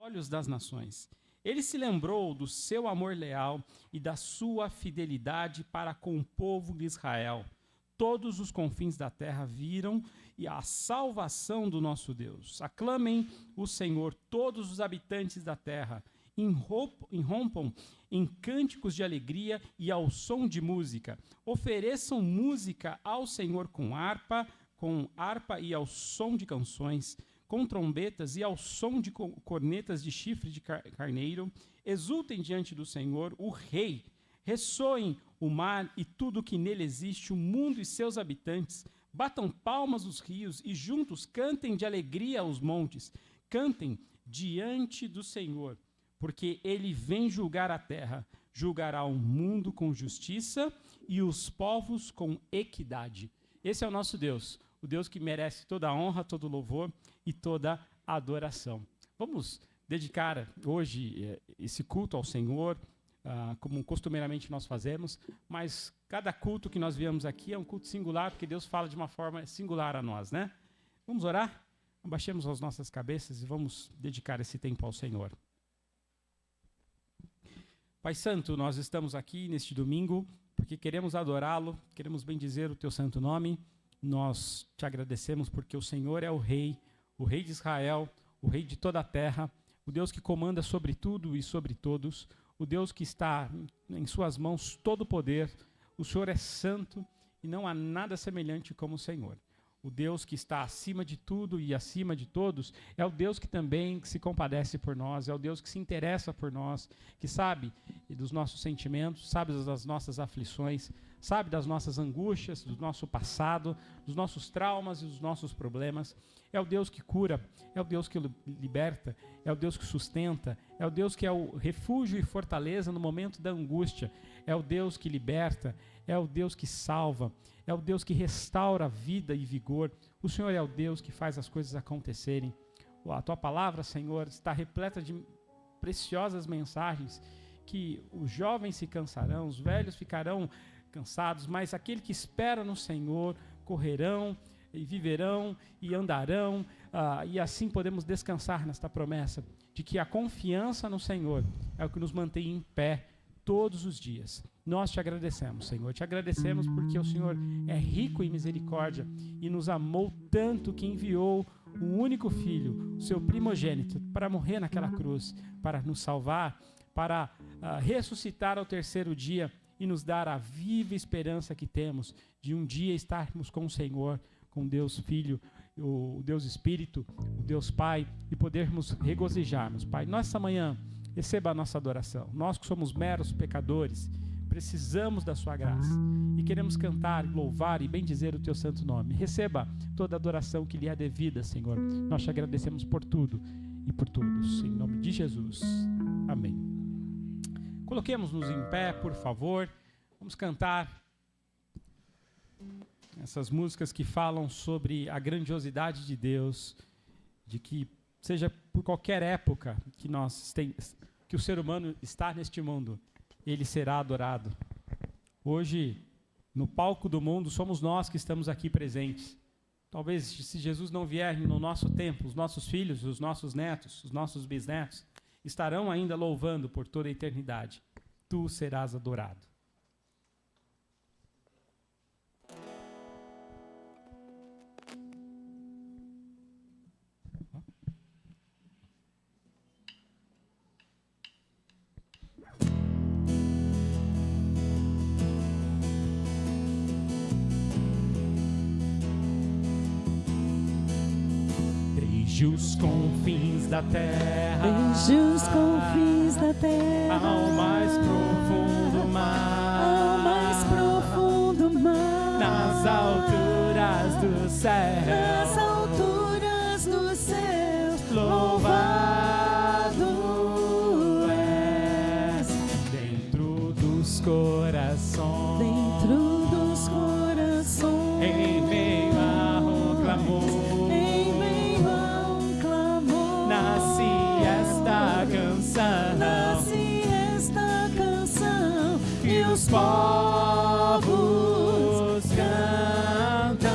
olhos das nações. Ele se lembrou do seu amor leal e da sua fidelidade para com o povo de Israel. Todos os confins da terra viram e a salvação do nosso Deus. Aclamem o Senhor, todos os habitantes da terra. Irrompam em cânticos de alegria e ao som de música. Ofereçam música ao Senhor com harpa e ao som de canções, com trombetas e ao som de cornetas de chifre de carneiro. Exultem diante do Senhor, o Rei. Ressoem o mar e tudo que nele existe, o mundo e seus habitantes. Batam palmas os rios e juntos cantem de alegria aos montes. Cantem diante do Senhor, porque ele vem julgar a terra. Julgará o mundo com justiça e os povos com equidade. Esse é o nosso Deus, o Deus que merece toda a honra, todo o louvor e toda a adoração. Vamos dedicar hoje esse culto ao Senhor, como costumeiramente nós fazemos, mas cada culto que nós viemos aqui é um culto singular, porque Deus fala de uma forma singular a nós, né? Vamos orar? Abaixemos as nossas cabeças e vamos dedicar esse tempo ao Senhor. Pai Santo, nós estamos aqui neste domingo porque queremos adorá-lo, queremos bendizer o teu santo nome. Nós te agradecemos porque o Senhor é o Rei de Israel, o Rei de toda a terra, o Deus que comanda sobre tudo e sobre todos, o Deus que está em suas mãos todo o poder. O Senhor é santo e não há nada semelhante como o Senhor. O Deus que está acima de tudo e acima de todos é o Deus que também se compadece por nós, é o Deus que se interessa por nós, que sabe dos nossos sentimentos, sabe das nossas aflições, sabe das nossas angústias, do nosso passado, dos nossos traumas e dos nossos problemas. É o Deus que cura, é o Deus que liberta, é o Deus que sustenta, é o Deus que é o refúgio e fortaleza no momento da angústia, é o Deus que liberta, é o Deus que salva, é o Deus que restaura vida e vigor. O Senhor é o Deus que faz as coisas acontecerem. A tua palavra, Senhor, está repleta de preciosas mensagens que os jovens se cansarão, os velhos ficarão cansados, mas aquele que espera no Senhor correrão e viverão e andarão, e assim podemos descansar nesta promessa de que a confiança no Senhor é o que nos mantém em pé todos os dias. Nós te agradecemos, Senhor, te agradecemos porque o Senhor é rico em misericórdia e nos amou tanto que enviou o único Filho, o seu primogênito, para morrer naquela cruz, para nos salvar, para ressuscitar ao terceiro dia e nos dar a viva esperança que temos de um dia estarmos com o Senhor, com Deus Filho, o Deus Espírito, o Deus Pai, e podermos regozijarmos. Pai, nessa manhã, receba a nossa adoração. Nós que somos meros pecadores, precisamos da sua graça e queremos cantar, louvar e bendizer o teu santo nome. Receba toda a adoração que lhe é devida, Senhor. Nós te agradecemos por tudo e por todos. Em nome de Jesus. Amém. Coloquemos-nos em pé, por favor. Vamos cantar essas músicas que falam sobre a grandiosidade de Deus, de que seja por qualquer época que o ser humano está neste mundo, ele será adorado. Hoje, no palco do mundo, somos nós que estamos aqui presentes. Talvez, se Jesus não vier no nosso tempo, os nossos filhos, os nossos netos, os nossos bisnetos, estarão ainda louvando por toda a eternidade. Tu serás adorado. Desde os confins da terra, desde os confins da terra, ao mais profundo mar, ao mais profundo mar, nas alturas do céu, nas alturas dos céus, louvado és, dentro dos corações, dentro dos corações, em meio a um clamor. Nasce esta canção e os povos cantam.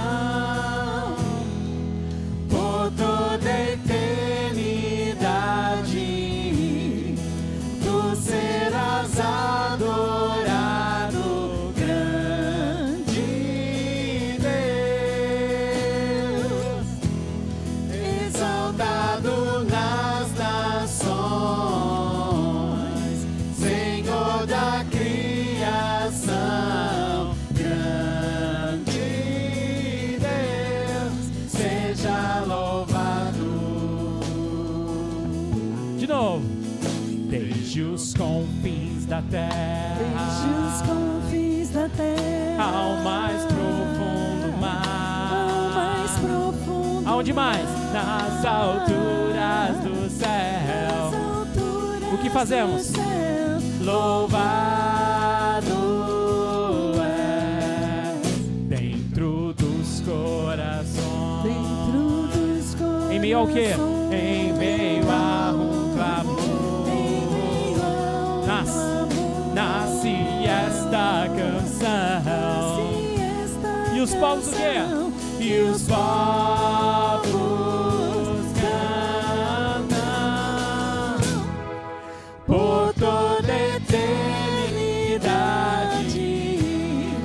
de novo. Desde os confins da terra, Desde os confins da terra, ao mais profundo mar. ao mais profundo Aonde mais? Nas alturas do nas céu. alturas O que fazemos? do céu. Louvado é dentro dos corações. Dentro dos corações. Em meio ao quê? Em meio a um clamor. Nasce esta canção. E os povos o quê? E os povos cantam por toda a eternidade.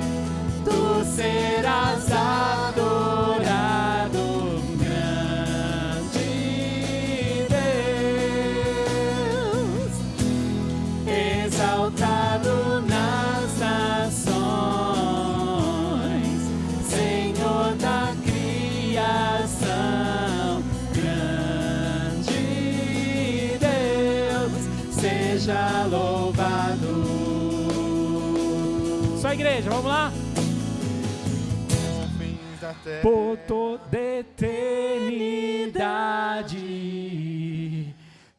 Tu serás adorado, grande Deus, exaltado nas nações, Senhor da criação, grande Deus, seja louvado. Só a igreja, vamos lá? Por toda eternidade,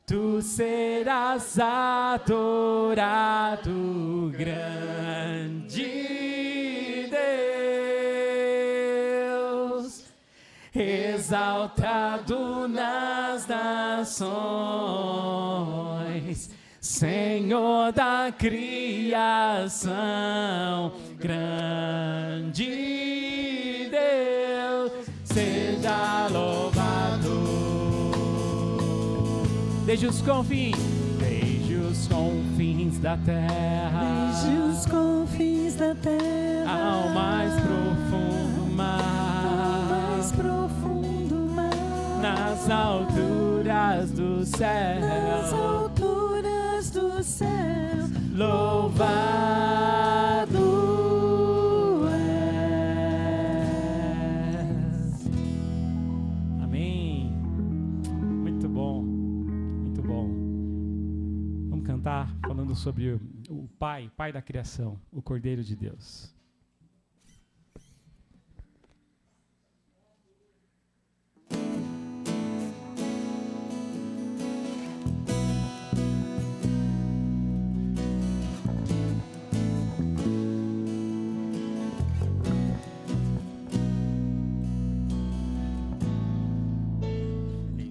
tu serás adorado, grande Deus, exaltado nas nações, Senhor da criação, grande Deus, seja louvado. Desde os confins da terra, Desde os confins da terra, ao mais profundo ao mar, mais profundo mar, nas alturas do nas céu, alturas do céu, louvado és. Amém. Muito bom, muito bom. Vamos cantar falando sobre o Pai da criação, o Cordeiro de Deus.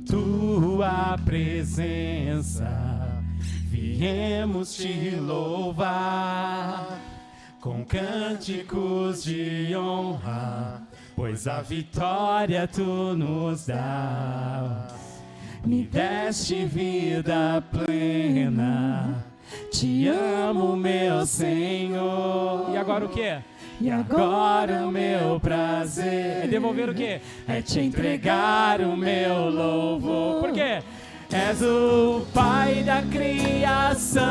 Tua presença viemos te louvar com cânticos de honra, pois a vitória tu nos dá. Me deste vida plena, te amo, meu Senhor. E agora o quê? E agora o meu prazer é devolver o quê? É te entregar o meu louvor. Por quê? És o Pai da criação,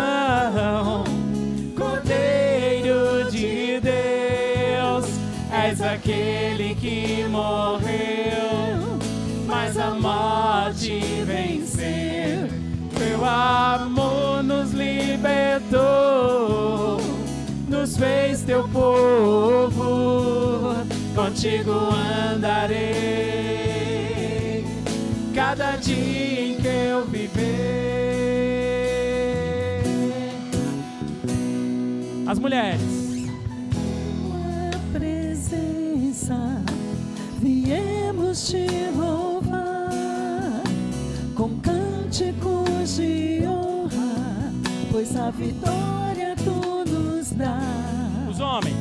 Cordeiro de Deus. És aquele que morreu, mas a morte venceu. Teu amor nos libertou, nos fez teu povo, contigo andarei, cada dia em que eu viver. As mulheres. tua presença viemos te louvar com cânticos de honra, pois a vitória tu nos dá. Os homens.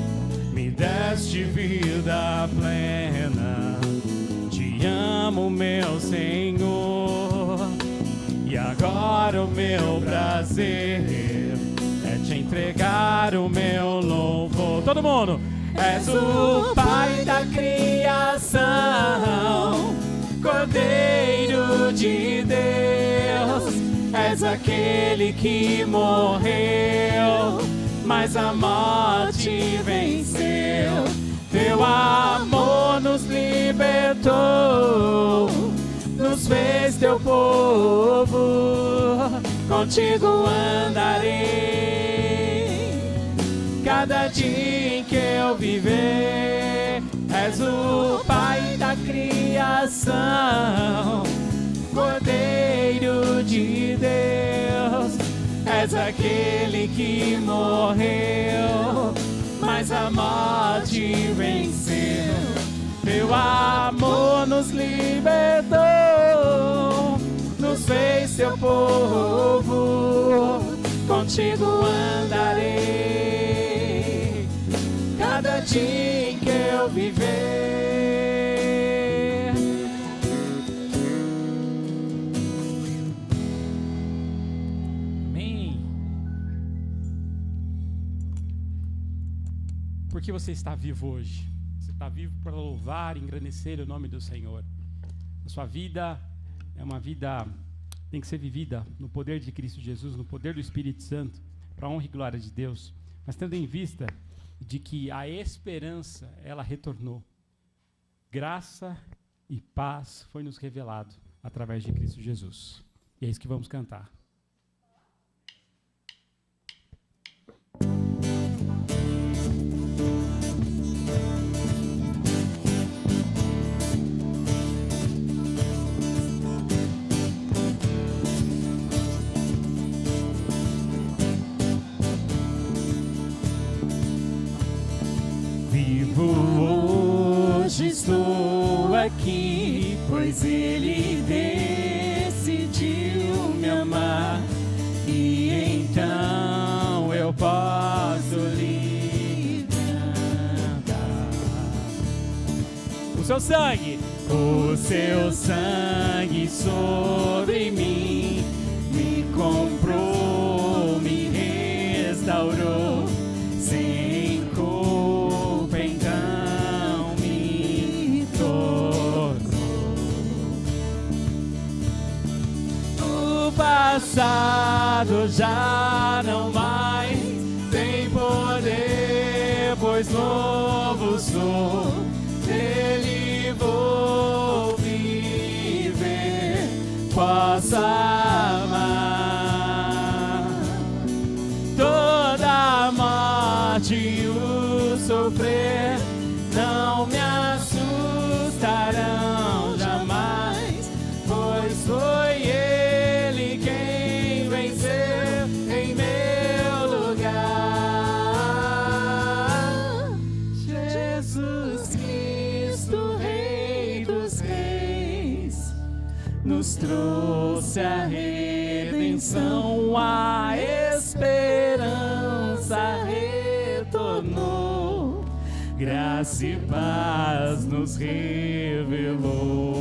Me deste vida plena, te amo, meu Senhor. E agora o meu prazer é te entregar o meu louvor. Todo mundo. És o Pai da criação, Cordeiro de Deus. És aquele que morreu, mas a morte venceu. Teu amor nos libertou, nos fez teu povo, contigo andarei. Cada dia em que eu viver, és o Pai da criação, Cordeiro de Deus, és aquele que morreu, mas a morte venceu. Teu amor nos libertou, nos fez seu povo, contigo andarei, cada dia em que eu viver. Amém. Por que você está vivo hoje? Você está vivo para louvar e engrandecer o nome do Senhor. A sua vida é uma vida, tem que ser vivida no poder de Cristo Jesus, no poder do Espírito Santo, para a honra e glória de Deus, mas tendo em vista de que a esperança, ela retornou. Graça e paz foi nos revelado através de Cristo Jesus. E é isso que vamos cantar. Hoje estou aqui, pois Ele decidiu me amar, e então eu posso lhe cantar. O seu sangue sobre mim me comprou, me restaurou, sem culpa então me tornou. O passado já não mais tem poder, pois novo sou, nele vou viver, posso amar. Toda a morte e o sofrer não me assustarão jamais, pois foi Ele quem venceu em meu lugar. Jesus Cristo, Rei dos Reis, nos trouxe a redenção, a esperança retornou, graça e paz nos revelou.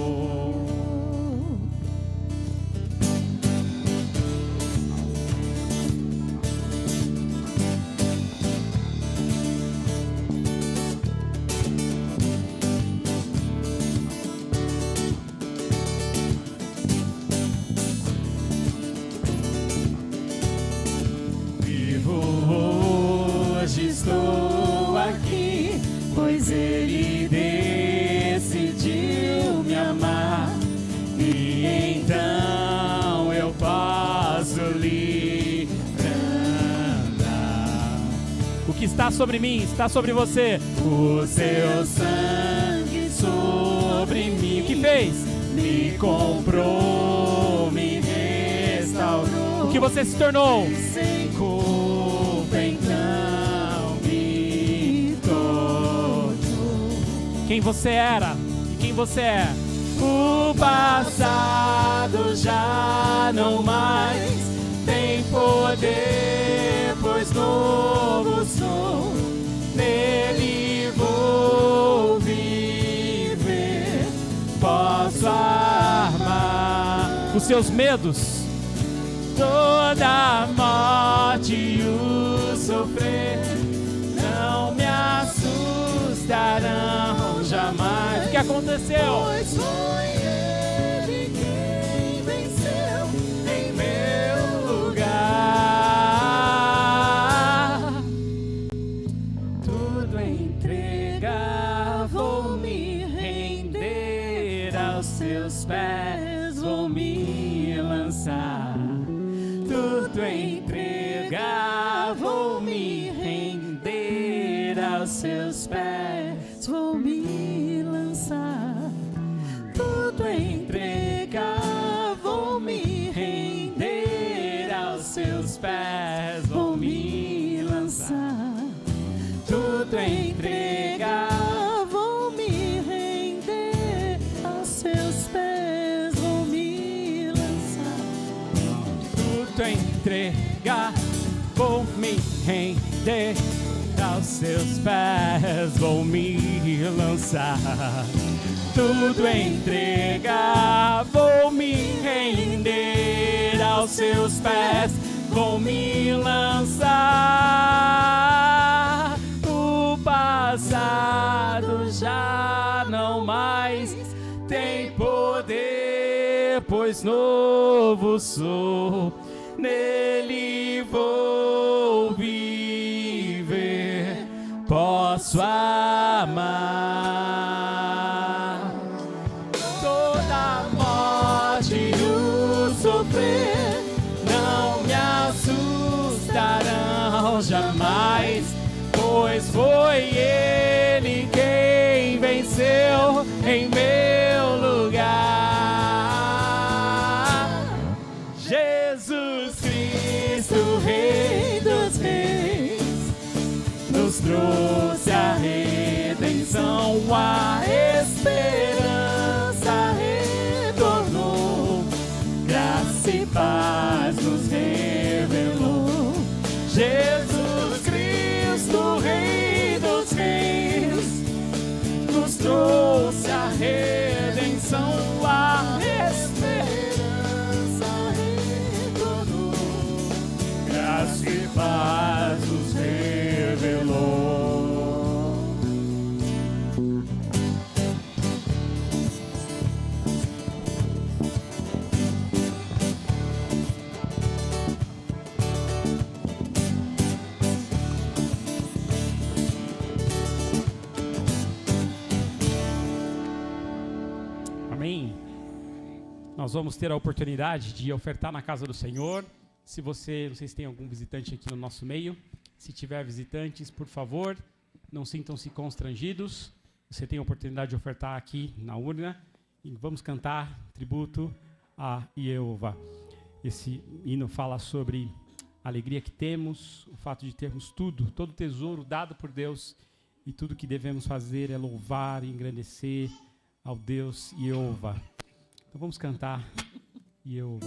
Hoje estou aqui, pois Ele decidiu me amar, e então eu posso lhe cantar. O que está sobre mim está sobre você. O seu sangue sobre mim, o que fez? Me comprou, me restaurou. O que você se tornou? Sem culpa então me tornou. Quem você era e quem você é. O passado já não mais tem poder, pois novo sou, nele vou viver, posso armar os seus medos. Toda a morte e o sofrer não me assustarão jamais. O que aconteceu? Pois foi Ele quem venceu em meu lugar. Tudo entregar, vou me render aos seus pés, vou me lançar. tudo entregar, vou me render aos seus pés, vou me lançar. Tudo entregar, vou me render aos seus pés, vou me lançar. Tudo entregar, vou me render aos seus pés, vou me lançar. Tudo entregar, vou me render aos seus pés, vou me lançar. Tudo entregar, vou me render aos seus pés, vou me lançar. O passado já não mais tem poder, pois novo sou, nele vou viver, posso amar. Toda morte e o sofrer não me assustarão jamais, pois foi ele quem venceu em meu lugar. Jesus Cristo, Rei dos Reis, nos trouxe a redenção, a esperança retornou, graça e paz nos revelou. Jesus Cristo, Rei dos Reis, nos trouxe a redenção, a esperança retornou, graça e paz nos revelou. Amém. Nós vamos ter a oportunidade de ofertar na casa do Senhor. Se vocês têm algum visitante aqui no nosso meio, se tiver visitantes, por favor, não sintam-se constrangidos. Você tem a oportunidade de ofertar aqui na urna e vamos cantar tributo a Jeová. Esse hino fala sobre a alegria que temos, o fato de termos tudo, todo tesouro dado por Deus, e tudo que devemos fazer é louvar e engrandecer ao Deus Jeová. Então vamos cantar Jeová.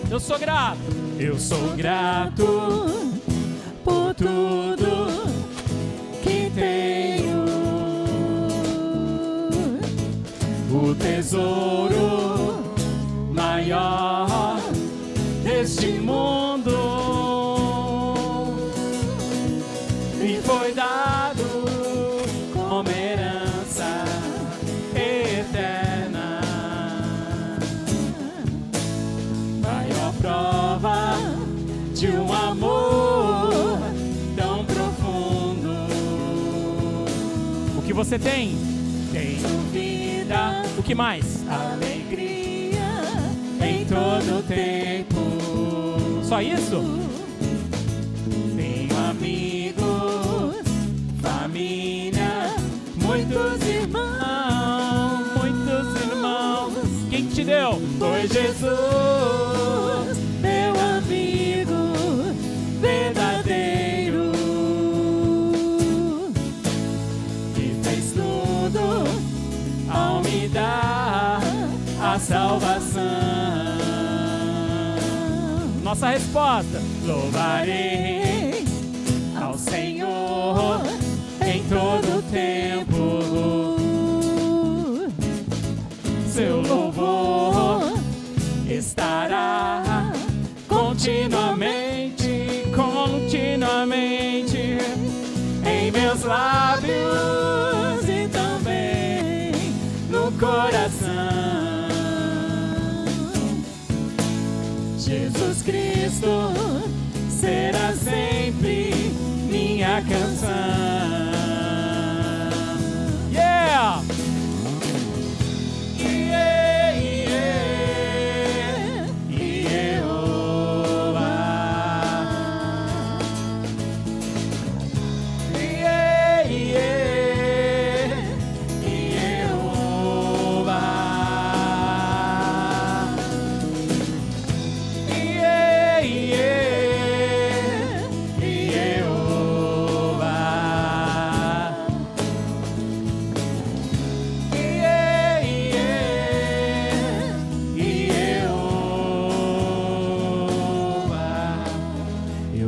Eu sou grato. Eu sou grato por tudo que tenho. O tesouro maior deste mundo me foi dado como herança eterna. Maior prova de um amor tão profundo. O que você tem? Tenho vida. O que mais? Alegria em todo tempo. Só isso? Tenho amigos, família, Foi Jesus, meu amigo verdadeiro, que fez tudo ao me dar a salvação. Nossa resposta: Louvarei ao Senhor em todo tempo. Seu louvor estará continuamente em meus lábios e também no coração. Jesus Cristo será sempre minha canção. yeah!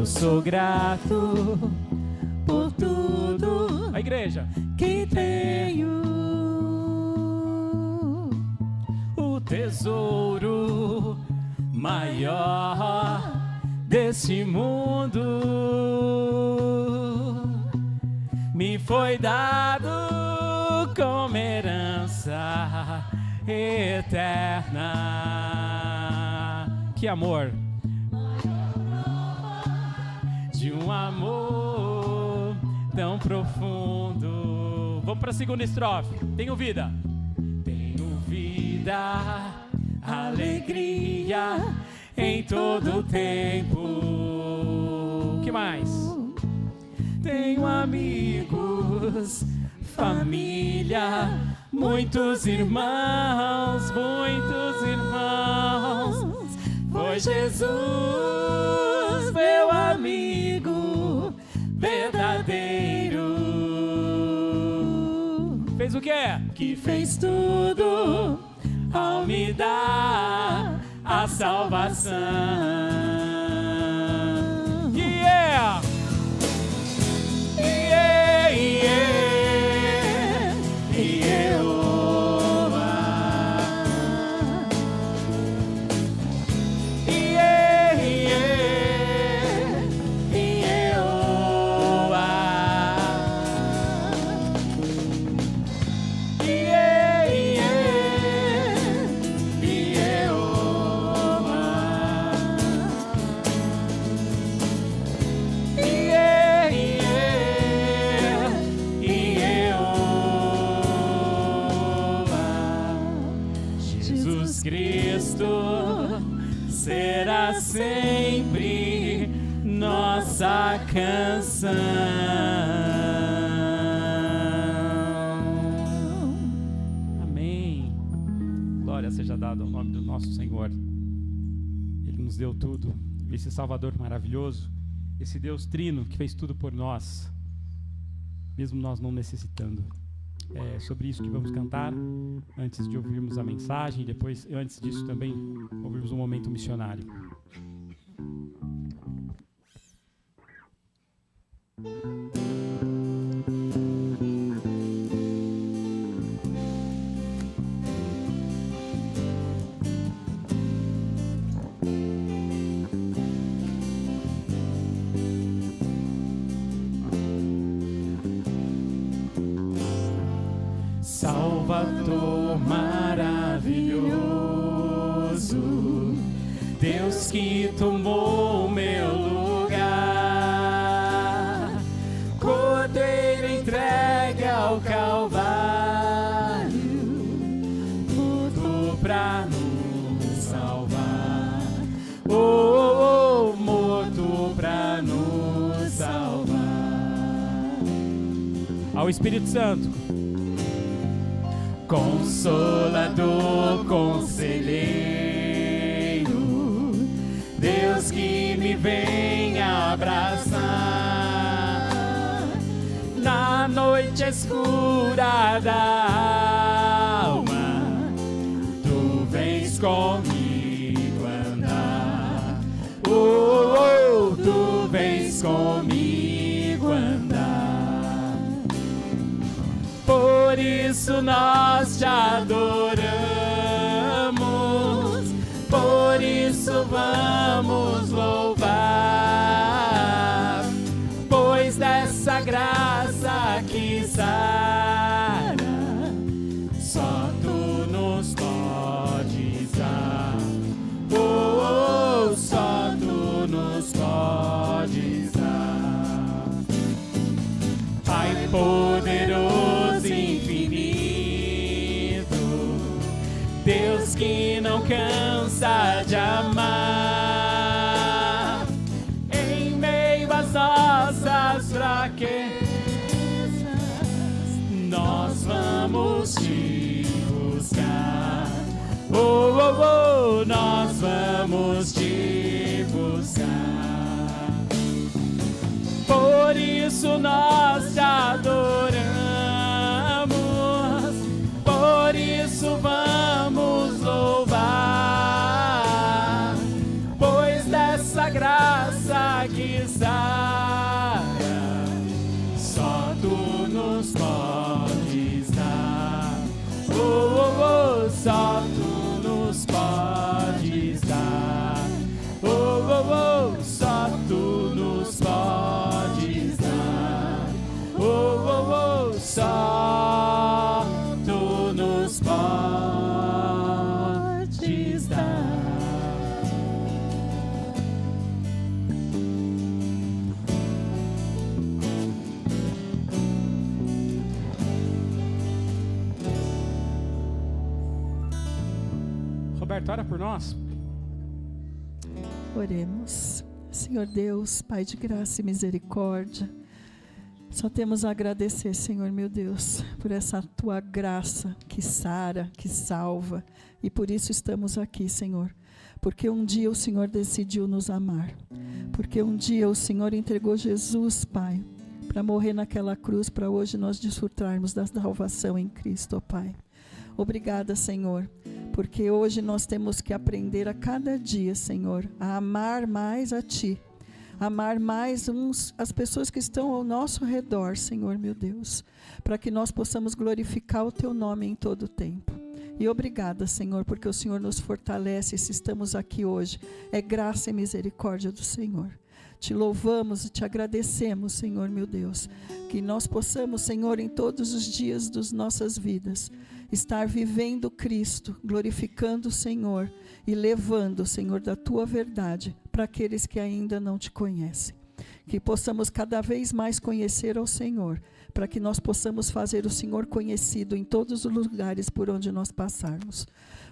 Sou grato por tudo A igreja. que tenho. O tesouro maior desse mundo me foi dado como herança eterna. Que amor. De um amor tão profundo. Vamos para a segunda estrofe. Tenho vida. Tenho vida, alegria em todo tempo. O que mais? Tenho amigos, família, muitos irmãos. Foi Jesus, meu amigo verdadeiro, Fez o quê? que fez tudo ao me dar a salvação. Yeah! Yeah, yeah, Cristo será sempre nossa canção. Amém. Glória seja dada ao nome do nosso Senhor. Ele nos deu tudo. Esse Salvador maravilhoso, esse Deus trino que fez tudo por nós, mesmo nós não necessitando. É sobre isso que vamos cantar antes de ouvirmos a mensagem, depois, antes disso também, ouvirmos um momento missionário. Salvador maravilhoso, Deus que tomou meu lugar, Cordeiro entregue ao Calvário, tudo pra nos salvar, oh, morto pra nos salvar. Ao Espírito Santo. Consolador, conselheiro, noite escura da alma, tu vens comigo andar. Oh, oh, tu vens comigo andar. Por isso nós te adoramos, por isso vamos louvar, pois dessa graça que sara, só tu nos podes dar. Oh, oh, só tu nos podes dar. Pai poderoso e infinito, Deus que não cansa de amar, em meio às nossas fraquezas, nós vamos te buscar. Oh, oh, oh, nós vamos te buscar. Por isso nós te adoramos, por isso vamos louvar, pois dessa graça que sara, só tu nos podes dar. Oh, oh, oh, só tu nos podes dar. Oh, oh, oh, só tu nos podes dar. Oh, oh, oh, só tu nos podes dar. Roberto, ora por nós. Oremos. Senhor Deus, Pai de graça e misericórdia, só temos a agradecer, Senhor meu Deus, por essa tua graça que sara, que salva, e por isso estamos aqui, Senhor, porque um dia o Senhor decidiu nos amar, porque um dia o Senhor entregou Jesus, Pai, para morrer naquela cruz, para hoje nós desfrutarmos da salvação em Cristo, ó Pai. Obrigada, Senhor, porque hoje nós temos que aprender a cada dia, Senhor, a amar mais a Ti, amar mais as pessoas que estão ao nosso redor, Senhor meu Deus, para que nós possamos glorificar o Teu nome em todo o tempo. E obrigada, Senhor, porque o Senhor nos fortalece se estamos aqui hoje. É graça e misericórdia do Senhor. Te louvamos e te agradecemos, Senhor meu Deus, que nós possamos, Senhor, em todos os dias das nossas vidas, estar vivendo Cristo, glorificando o Senhor e levando, Senhor, da Tua verdade para aqueles que ainda não Te conhecem. Que possamos cada vez mais conhecer ao Senhor, para que nós possamos fazer o Senhor conhecido em todos os lugares por onde nós passarmos.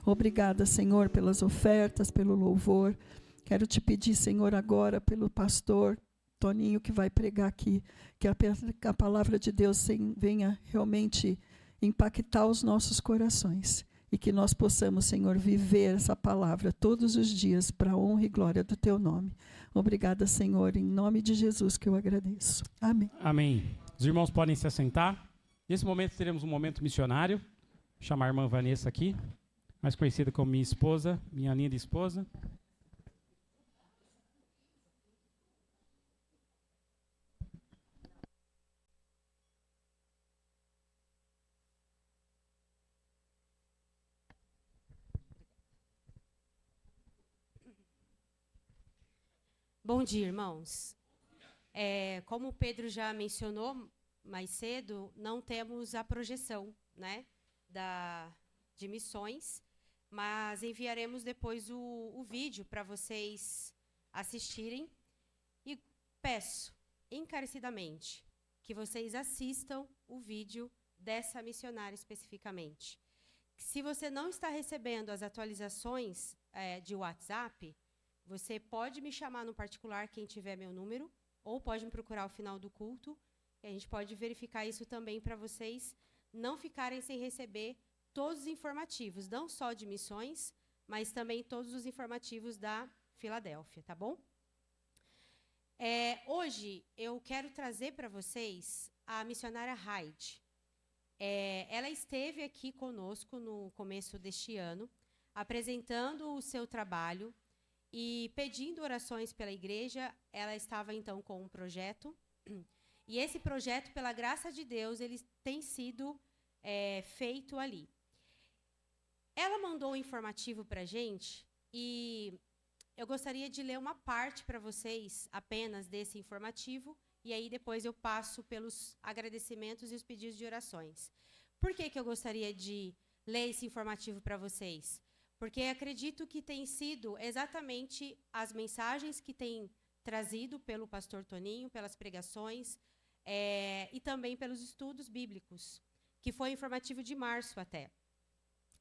Obrigada, Senhor, pelas ofertas, pelo louvor. Quero Te pedir, Senhor, agora pelo pastor Toninho que vai pregar aqui, que a palavra de Deus venha realmente impactar os nossos corações e que nós possamos, Senhor, viver essa palavra todos os dias para a honra e glória do Teu nome. Obrigada, Senhor, em nome de Jesus que eu agradeço. Amém. Amém. Os irmãos podem se assentar. Nesse momento teremos um momento missionário. Vou chamar a irmã Vanessa aqui, mais conhecida como minha esposa, minha linda esposa. Bom dia, irmãos. Como o Pedro já mencionou mais cedo, não temos a projeção, né, de missões, mas enviaremos depois o vídeo para vocês assistirem. E peço encarecidamente que vocês assistam o vídeo dessa missionária especificamente. Se você não está recebendo as atualizações de WhatsApp, você pode me chamar no particular, quem tiver meu número, ou pode me procurar ao final do culto, e a gente pode verificar isso também para vocês não ficarem sem receber todos os informativos, não só de missões, mas também todos os informativos da Filadélfia, tá bom? Hoje eu quero trazer para vocês a missionária Heidi. Ela esteve aqui conosco no começo deste ano, apresentando o seu trabalho e pedindo orações pela igreja. Ela estava, então, com um projeto. E esse projeto, pela graça de Deus, ele tem sido feito ali. Ela mandou um informativo para a gente e eu gostaria de ler uma parte para vocês apenas desse informativo e aí depois eu passo pelos agradecimentos e os pedidos de orações. Por que eu gostaria de ler esse informativo para vocês? Porque acredito que tem sido exatamente as mensagens que tem trazido pelo pastor Toninho, pelas pregações e também pelos estudos bíblicos, que foi informativo de março até.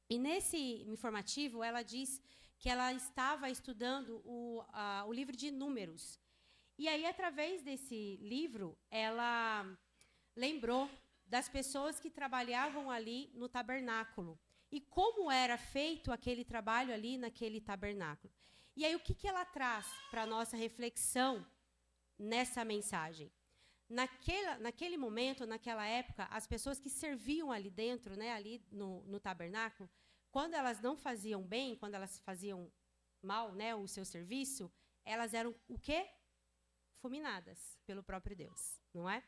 E nesse informativo, ela diz que ela estava estudando o livro de Números. E aí, através desse livro, ela lembrou das pessoas que trabalhavam ali no tabernáculo e como era feito aquele trabalho ali naquele tabernáculo. E aí, o que ela traz para a nossa reflexão nessa mensagem? Naquele momento, naquela época, as pessoas que serviam ali dentro, né, ali no tabernáculo, quando elas não faziam bem, quando elas faziam mal, né, o seu serviço, elas eram o quê? Fulminadas pelo próprio Deus, não é?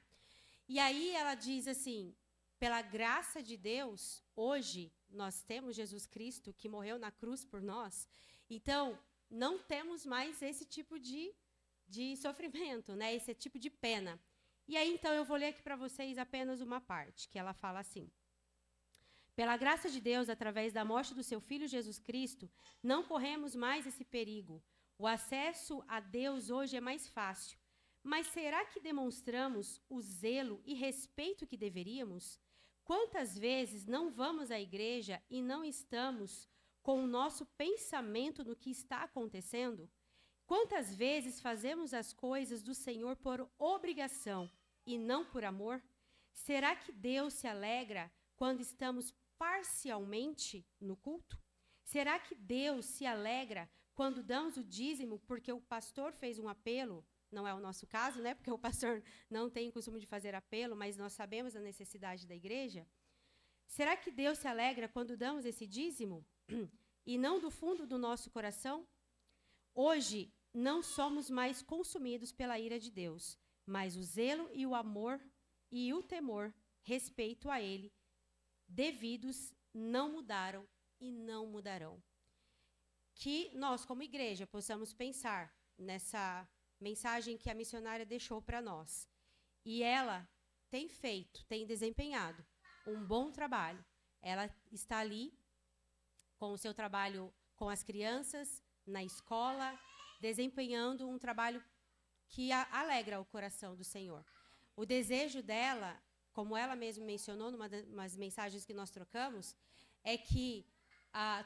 E aí ela diz assim, pela graça de Deus, hoje nós temos Jesus Cristo que morreu na cruz por nós, então não temos mais esse tipo de sofrimento, né, esse tipo de pena. E aí, então, eu vou ler aqui para vocês apenas uma parte, que ela fala assim. Pela graça de Deus, através da morte do seu Filho Jesus Cristo, não corremos mais esse perigo. O acesso a Deus hoje é mais fácil. Mas será que demonstramos o zelo e respeito que deveríamos? Quantas vezes não vamos à igreja e não estamos com o nosso pensamento no que está acontecendo? Quantas vezes fazemos as coisas do Senhor por obrigação e não por amor? Será que Deus se alegra quando estamos parcialmente no culto? Será que Deus se alegra quando damos o dízimo porque o pastor fez um apelo? Não é o nosso caso, né? Porque o pastor não tem o costume de fazer apelo, mas nós sabemos a necessidade da igreja. Será que Deus se alegra quando damos esse dízimo e não do fundo do nosso coração? Hoje, não somos mais consumidos pela ira de Deus, mas o zelo e o amor e o temor, respeito a Ele, devidos, não mudaram e não mudarão. Que nós, como igreja, possamos pensar nessa mensagem que a missionária deixou para nós. E ela tem desempenhado um bom trabalho. Ela está ali com o seu trabalho com as crianças, na escola, desempenhando um trabalho que alegra o coração do Senhor. O desejo dela, como ela mesma mencionou numa das mensagens que nós trocamos, é que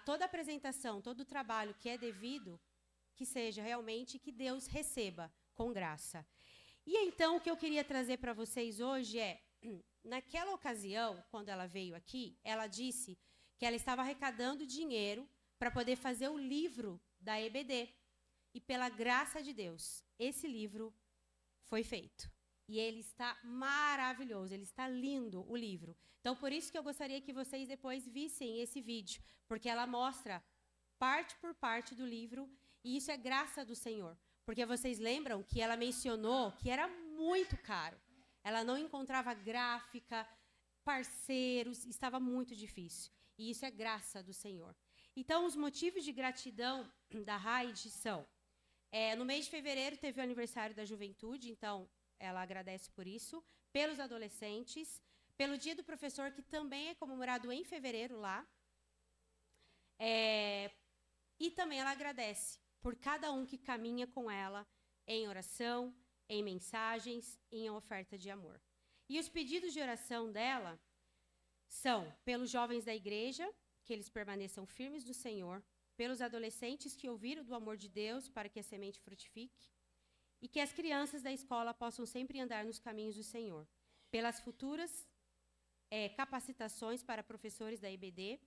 toda apresentação, todo o trabalho que é devido, que seja realmente que Deus receba com graça. E então, o que eu queria trazer para vocês hoje é, naquela ocasião, quando ela veio aqui, ela disse que ela estava arrecadando dinheiro para poder fazer o livro da EBD. E pela graça de Deus, esse livro foi feito. E ele está maravilhoso, ele está lindo, o livro. Então, por isso que eu gostaria que vocês depois vissem esse vídeo, porque ela mostra parte por parte do livro, e isso é graça do Senhor. Porque vocês lembram que ela mencionou que era muito caro. Ela não encontrava gráfica, parceiros, estava muito difícil. E isso é graça do Senhor. Então, os motivos de gratidão da Heidi são... no mês de fevereiro teve o aniversário da juventude, então ela agradece por isso. Pelos adolescentes, pelo dia do professor, que também é comemorado em fevereiro lá. E também ela agradece por cada um que caminha com ela em oração, em mensagens, em oferta de amor. E os pedidos de oração dela são pelos jovens da igreja, que eles permaneçam firmes no Senhor, pelos adolescentes que ouviram do amor de Deus para que a semente frutifique, e que as crianças da escola possam sempre andar nos caminhos do Senhor, pelas futuras capacitações para professores da EBD,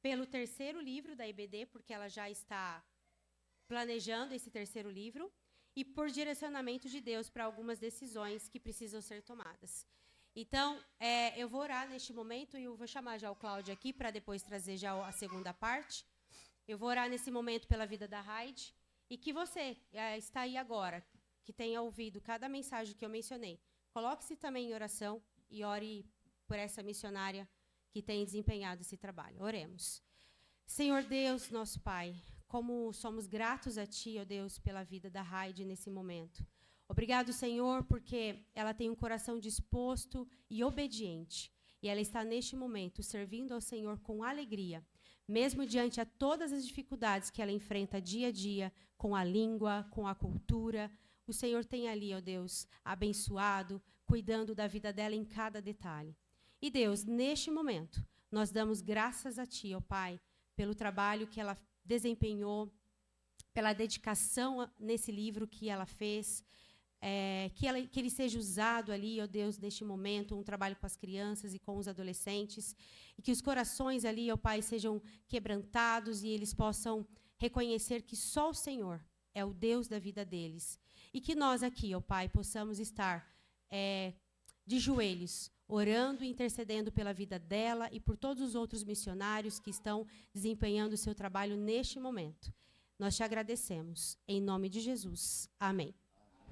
pelo terceiro livro da EBD, porque ela já está planejando esse terceiro livro, e por direcionamento de Deus para algumas decisões que precisam ser tomadas. Então, eu vou orar neste momento e eu vou chamar já o Cláudio aqui para depois trazer já a segunda parte. Eu vou orar nesse momento pela vida da Raide e que você está aí agora, que tenha ouvido cada mensagem que eu mencionei, coloque-se também em oração e ore por essa missionária que tem desempenhado esse trabalho. Oremos. Senhor Deus, nosso Pai, como somos gratos a Ti, ó Deus, pela vida da Raide nesse momento. Obrigado, Senhor, porque ela tem um coração disposto e obediente. E ela está, neste momento, servindo ao Senhor com alegria, mesmo diante a todas as dificuldades que ela enfrenta dia a dia, com a língua, com a cultura. O Senhor tem ali, ó Deus, abençoado, cuidando da vida dela em cada detalhe. E, Deus, neste momento, nós damos graças a Ti, ó Pai, pelo trabalho que ela desempenhou, pela dedicação nesse livro que ela fez, que ele seja usado ali, ó Deus, neste momento, um trabalho com as crianças e com os adolescentes, e que os corações ali, ó Pai, sejam quebrantados e eles possam reconhecer que só o Senhor é o Deus da vida deles. E que nós aqui, ó Pai, possamos estar de joelhos, orando e intercedendo pela vida dela e por todos os outros missionários que estão desempenhando o seu trabalho neste momento. Nós te agradecemos. Em nome de Jesus. Amém.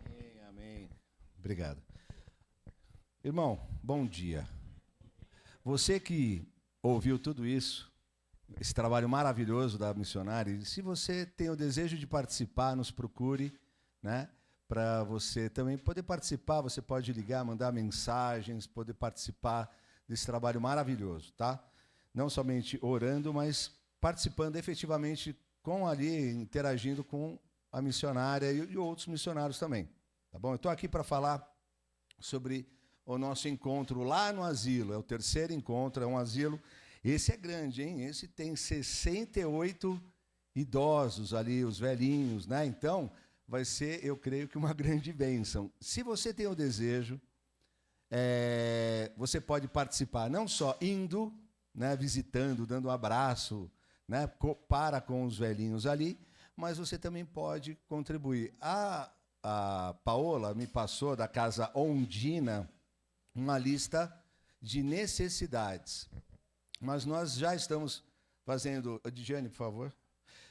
Amém, amém. Obrigado. Irmão, bom dia. Você que ouviu tudo isso, esse trabalho maravilhoso da missionária, se você tem o desejo de participar, nos procure, né? Para você também poder participar, você pode ligar, mandar mensagens, poder participar desse trabalho maravilhoso, tá? Não somente orando, mas participando efetivamente com ali, interagindo com a missionária e outros missionários também, tá bom? Eu estou aqui para falar sobre o nosso encontro lá no asilo, é o terceiro encontro, é um asilo, esse é grande, hein? Esse tem 68 idosos ali, os velhinhos, né? Então, vai ser, eu creio que uma grande bênção. Se você tem o desejo, você pode participar, não só indo, né, visitando, dando um abraço, né, para com os velhinhos ali, mas você também pode contribuir. A Paola me passou, da Casa Ondina, uma lista de necessidades. Mas nós já estamos fazendo... Diane, por favor.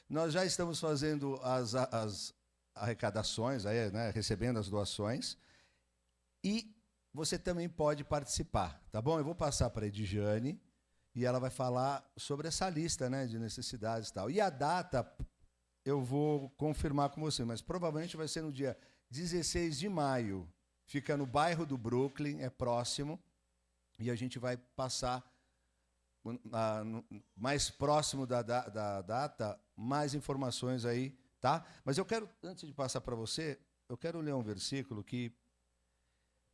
Nós já estamos fazendo as arrecadações, aí, né, recebendo as doações, e você também pode participar, tá bom? Eu vou passar para a Edjane, e ela vai falar sobre essa lista, né, de necessidades e tal. E a data eu vou confirmar com você, mas provavelmente vai ser no dia 16 de maio. Fica no bairro do Brooklyn, é próximo, e a gente vai passar mais próximo da data, mais informações aí, tá? Mas eu quero, antes de passar para você, eu quero ler um versículo que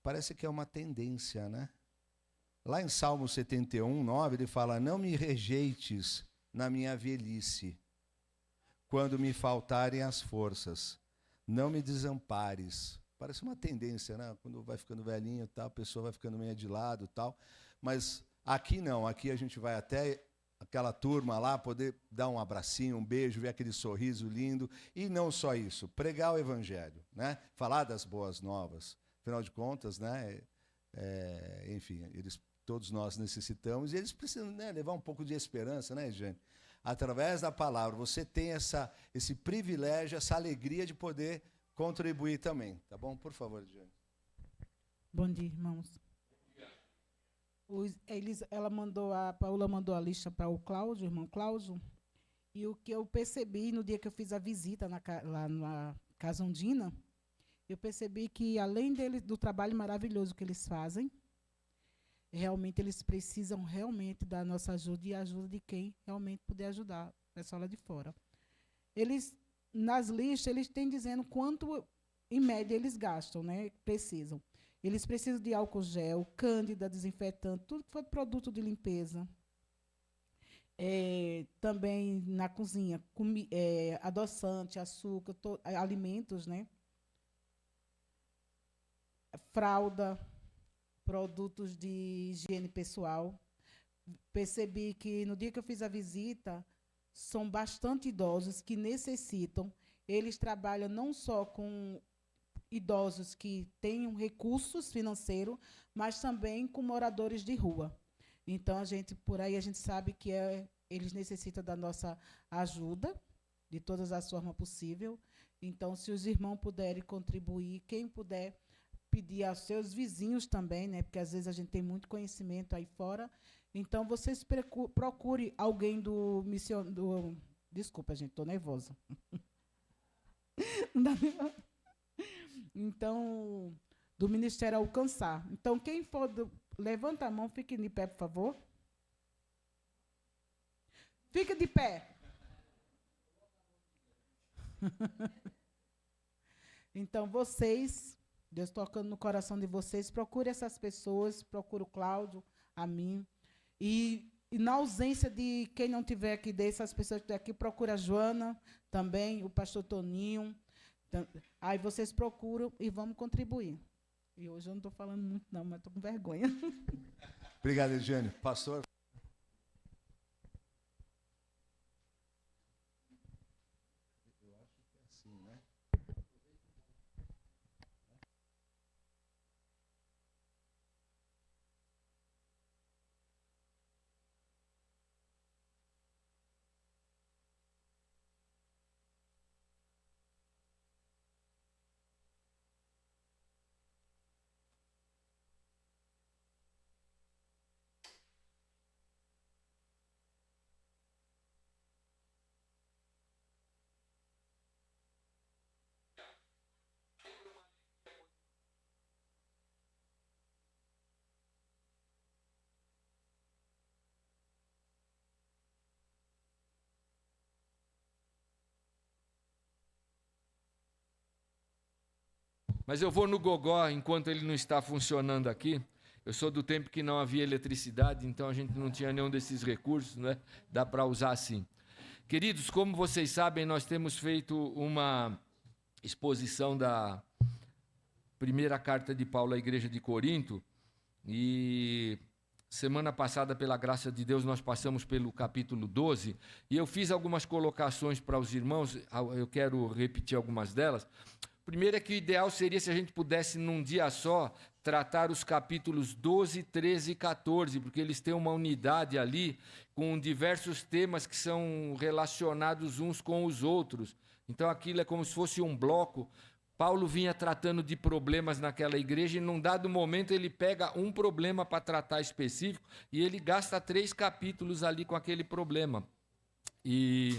parece que é uma tendência, né? Lá em Salmo 71, 9, ele fala: não me rejeites na minha velhice, quando me faltarem as forças, não me desampares. Parece uma tendência, né? Quando vai ficando velhinho, tal, a pessoa vai ficando meio de lado, tal. Mas aqui não, aqui a gente vai até aquela turma lá, poder dar um abracinho, um beijo, ver aquele sorriso lindo. E não só isso, pregar o evangelho, né? Falar das boas novas. Afinal de contas, né? Enfim, todos nós necessitamos, e eles precisam, né, levar um pouco de esperança, né, Jane? Através da palavra, você tem esse privilégio, essa alegria de poder contribuir também. Tá bom? Por favor, Jane. Bom dia, irmãos. A Paula mandou a lista para o Cláudio, irmão Cláudio, e o que eu percebi no dia que eu fiz a visita lá na Casa Ondina, eu percebi que, além do trabalho maravilhoso que eles fazem, realmente eles precisam realmente da nossa ajuda e a ajuda de quem realmente puder ajudar, o pessoal lá de fora. Eles, nas listas, eles têm dizendo quanto, em média, eles gastam, né? Precisam. Eles precisam de álcool gel, cândida, desinfetante, tudo que for produto de limpeza. Também na cozinha, adoçante, açúcar, alimentos, né? Fralda, produtos de higiene pessoal. Percebi que, no dia que eu fiz a visita, são bastante idosos que necessitam. Eles trabalham não só com idosos que tenham recursos financeiros, mas também com moradores de rua. Então, por aí a gente sabe que eles necessitam da nossa ajuda, de todas as formas possíveis. Então, se os irmãos puderem contribuir, quem puder pedir aos seus vizinhos também, né? Porque às vezes a gente tem muito conhecimento aí fora. Então, vocês procurem alguém do missionário. Desculpa, gente, estou nervosa. Então, do Ministério Alcançar. Então, quem for, levanta a mão, fique de pé, por favor. Fica de pé. Então, vocês, Deus tocando no coração de vocês, procure essas pessoas, procure o Cláudio, a mim. E na ausência de quem não tiver aqui, dessas pessoas que estão aqui, procura a Joana também, o pastor Toninho. Então, aí vocês procuram e vamos contribuir. E hoje eu não estou falando muito, não, mas estou com vergonha. Obrigado, Ediane. Pastor. Eu acho que é assim, né? Mas eu vou no gogó enquanto ele não está funcionando aqui. Eu sou do tempo que não havia eletricidade, então a gente não tinha nenhum desses recursos, né? Dá para usar assim. Queridos, como vocês sabem, nós temos feito uma exposição da primeira carta de Paulo à igreja de Corinto, e semana passada, pela graça de Deus, nós passamos pelo capítulo 12, e eu fiz algumas colocações para os irmãos, eu quero repetir algumas delas. Primeiro é que o ideal seria se a gente pudesse, num dia só, tratar os capítulos 12, 13 e 14, porque eles têm uma unidade ali com diversos temas que são relacionados uns com os outros. Então, aquilo é como se fosse um bloco. Paulo vinha tratando de problemas naquela igreja e, num dado momento, ele pega um problema para tratar específico e ele gasta 3 capítulos ali com aquele problema. E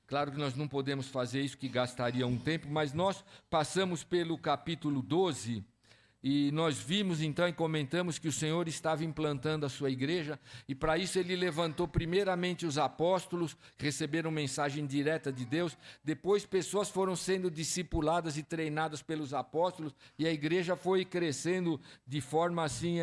claro que nós não podemos fazer isso, que gastaria um tempo, mas nós passamos pelo capítulo 12 e nós vimos então e comentamos que o Senhor estava implantando a sua igreja, e para isso ele levantou primeiramente os apóstolos, que receberam mensagem direta de Deus, depois pessoas foram sendo discipuladas e treinadas pelos apóstolos, e a igreja foi crescendo de forma assim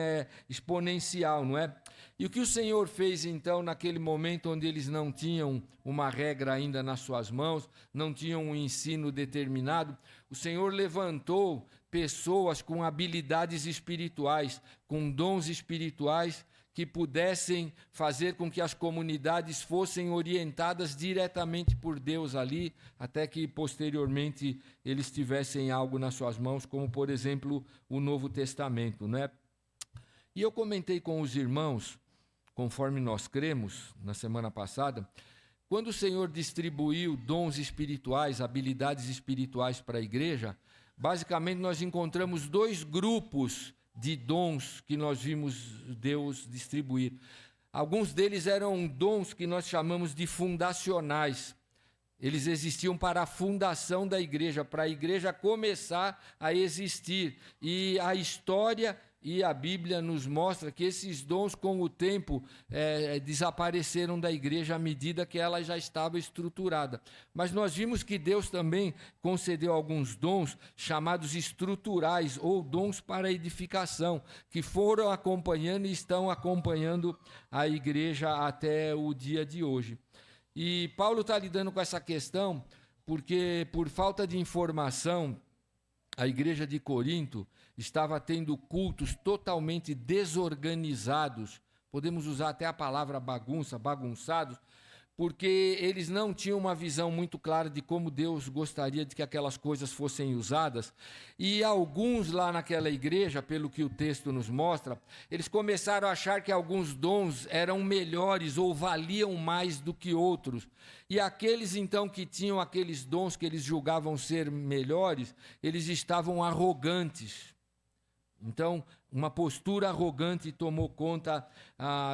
exponencial, não é? E o que o Senhor fez então naquele momento onde eles não tinham uma regra ainda nas suas mãos, não tinham um ensino determinado, o Senhor levantou pessoas com habilidades espirituais, com dons espirituais, que pudessem fazer com que as comunidades fossem orientadas diretamente por Deus ali, até que posteriormente eles tivessem algo nas suas mãos, como por exemplo o Novo Testamento, né? E eu comentei com os irmãos, conforme nós cremos na semana passada, quando o Senhor distribuiu dons espirituais, habilidades espirituais para a igreja, basicamente nós encontramos 2 grupos de dons que nós vimos Deus distribuir. Alguns deles eram dons que nós chamamos de fundacionais. Eles existiam para a fundação da igreja, para a igreja começar a existir. E a história e a Bíblia nos mostra que esses dons, com o tempo, desapareceram da igreja à medida que ela já estava estruturada. Mas nós vimos que Deus também concedeu alguns dons chamados estruturais, ou dons para edificação, que foram acompanhando e estão acompanhando a igreja até o dia de hoje. E Paulo está lidando com essa questão porque, por falta de informação, a igreja de Corinto estava tendo cultos totalmente desorganizados, podemos usar até a palavra bagunça, bagunçados, porque eles não tinham uma visão muito clara de como Deus gostaria de que aquelas coisas fossem usadas. E alguns lá naquela igreja, pelo que o texto nos mostra, eles começaram a achar que alguns dons eram melhores ou valiam mais do que outros. E aqueles então que tinham aqueles dons que eles julgavam ser melhores, eles estavam arrogantes. Então, uma postura arrogante tomou conta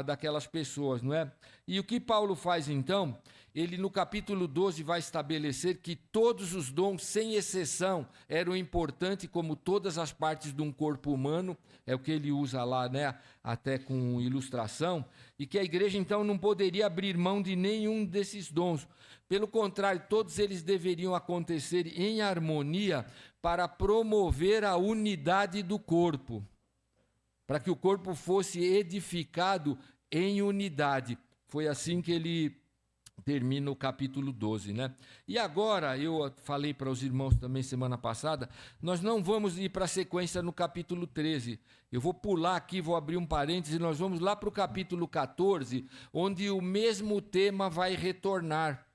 daquelas pessoas, não é? E o que Paulo faz então? Ele no capítulo 12 vai estabelecer que todos os dons, sem exceção, eram importantes como todas as partes de um corpo humano, é o que ele usa lá, né? Até com ilustração, e que a igreja então não poderia abrir mão de nenhum desses dons. Pelo contrário, todos eles deveriam acontecer em harmonia para promover a unidade do corpo, para que o corpo fosse edificado em unidade. Foi assim que ele termina o capítulo 12, né? E agora, eu falei para os irmãos também semana passada, nós não vamos ir para a sequência no capítulo 13. Eu vou pular aqui, vou abrir um parêntese, nós vamos lá para o capítulo 14, onde o mesmo tema vai retornar.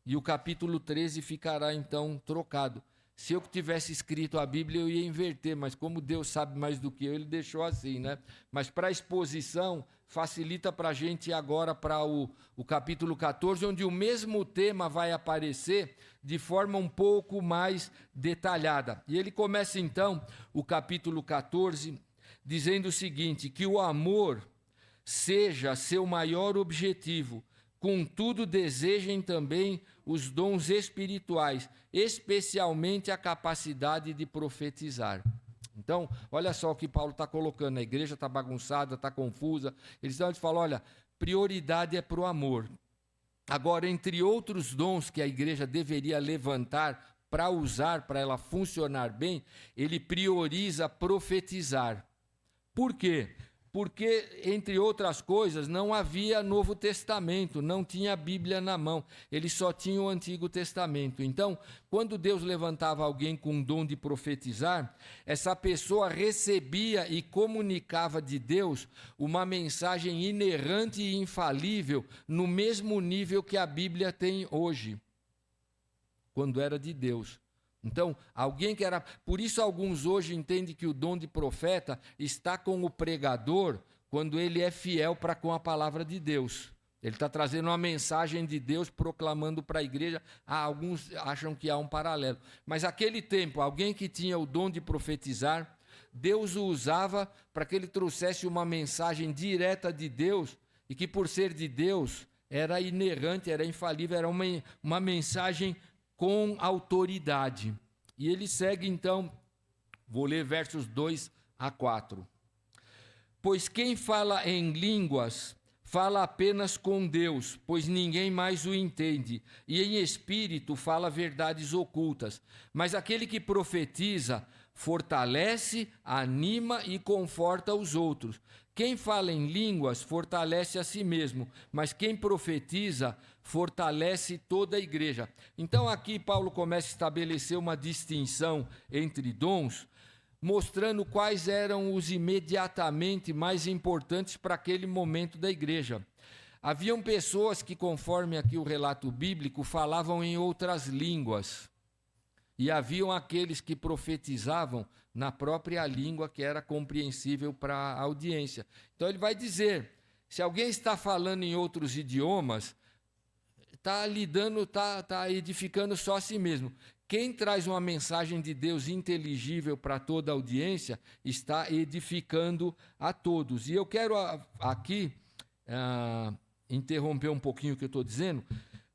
E o capítulo 13 ficará então trocado. Se eu tivesse escrito a Bíblia, eu ia inverter, mas como Deus sabe mais do que eu, ele deixou assim, né? Mas para a exposição, facilita para a gente ir agora para o capítulo 14, onde o mesmo tema vai aparecer de forma um pouco mais detalhada. E ele começa então o capítulo 14 dizendo o seguinte, que o amor seja seu maior objetivo, contudo desejem também os dons espirituais, especialmente a capacidade de profetizar. Então, olha só o que Paulo está colocando, a igreja está bagunçada, está confusa, eles falam, olha, prioridade é para o amor. Agora, entre outros dons que a igreja deveria levantar para usar, para ela funcionar bem, ele prioriza profetizar. Por quê? Porque, entre outras coisas, não havia Novo Testamento, não tinha a Bíblia na mão, eles só tinham o Antigo Testamento. Então, quando Deus levantava alguém com o dom de profetizar, essa pessoa recebia e comunicava de Deus uma mensagem inerrante e infalível, no mesmo nível que a Bíblia tem hoje, quando era de Deus. Então, alguém que era... Por isso, alguns hoje entendem que o dom de profeta está com o pregador quando ele é fiel para com a palavra de Deus. Ele está trazendo uma mensagem de Deus, proclamando para a igreja. Alguns acham que há um paralelo. Mas naquele tempo, alguém que tinha o dom de profetizar, Deus o usava para que ele trouxesse uma mensagem direta de Deus e que, por ser de Deus, era inerrante, era infalível, era uma mensagem com autoridade. E ele segue então, vou ler versos 2 a 4. Pois quem fala em línguas, fala apenas com Deus, pois ninguém mais o entende, e em espírito fala verdades ocultas. Mas aquele que profetiza, fortalece, anima e conforta os outros. Quem fala em línguas, fortalece a si mesmo, mas quem profetiza, fortalece toda a igreja. Então aqui Paulo começa a estabelecer uma distinção entre dons, mostrando quais eram os imediatamente mais importantes para aquele momento da igreja. Haviam pessoas que, conforme aqui o relato bíblico, falavam em outras línguas. E haviam aqueles que profetizavam na própria língua que era compreensível para a audiência. Então ele vai dizer, se alguém está falando em outros idiomas, está edificando só a si mesmo. Quem traz uma mensagem de Deus inteligível para toda a audiência, está edificando a todos. E eu quero aqui interromper um pouquinho o que eu estou dizendo,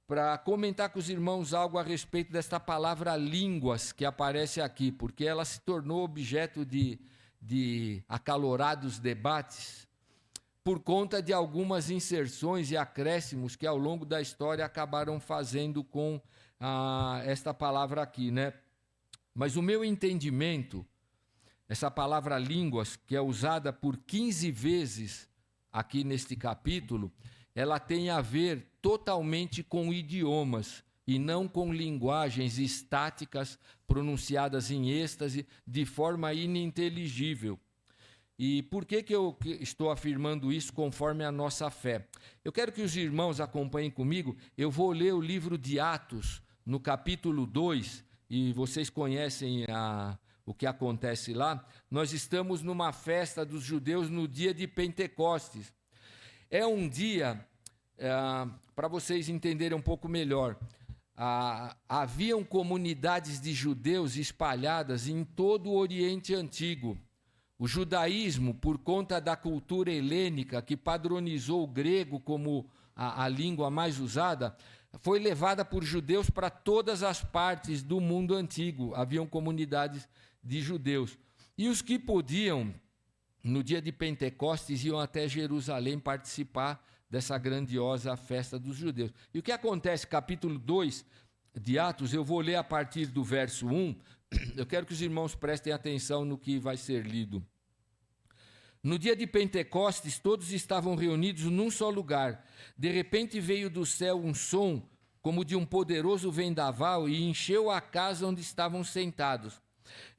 para comentar com os irmãos algo a respeito desta palavra línguas que aparece aqui, porque ela se tornou objeto de acalorados debates por conta de algumas inserções e acréscimos que ao longo da história acabaram fazendo com esta palavra aqui, né? Mas o meu entendimento, essa palavra línguas, que é usada por 15 vezes aqui neste capítulo, ela tem a ver totalmente com idiomas e não com linguagens estáticas pronunciadas em êxtase de forma ininteligível. E por que eu estou afirmando isso conforme a nossa fé? Eu quero que os irmãos acompanhem comigo. Eu vou ler o livro de Atos, no capítulo 2, e vocês conhecem o que acontece lá. Nós estamos numa festa dos judeus no dia de Pentecostes. É um dia, para vocês entenderem um pouco melhor, haviam comunidades de judeus espalhadas em todo o Oriente Antigo. O judaísmo, por conta da cultura helênica, que padronizou o grego como a língua mais usada, foi levada por judeus para todas as partes do mundo antigo. Haviam comunidades de judeus. E os que podiam, no dia de Pentecostes, iam até Jerusalém participar dessa grandiosa festa dos judeus. E o que acontece, capítulo 2 de Atos, eu vou ler a partir do verso 1, eu quero que os irmãos prestem atenção no que vai ser lido. No dia de Pentecostes, todos estavam reunidos num só lugar. De repente veio do céu um som, como de um poderoso vendaval, e encheu a casa onde estavam sentados.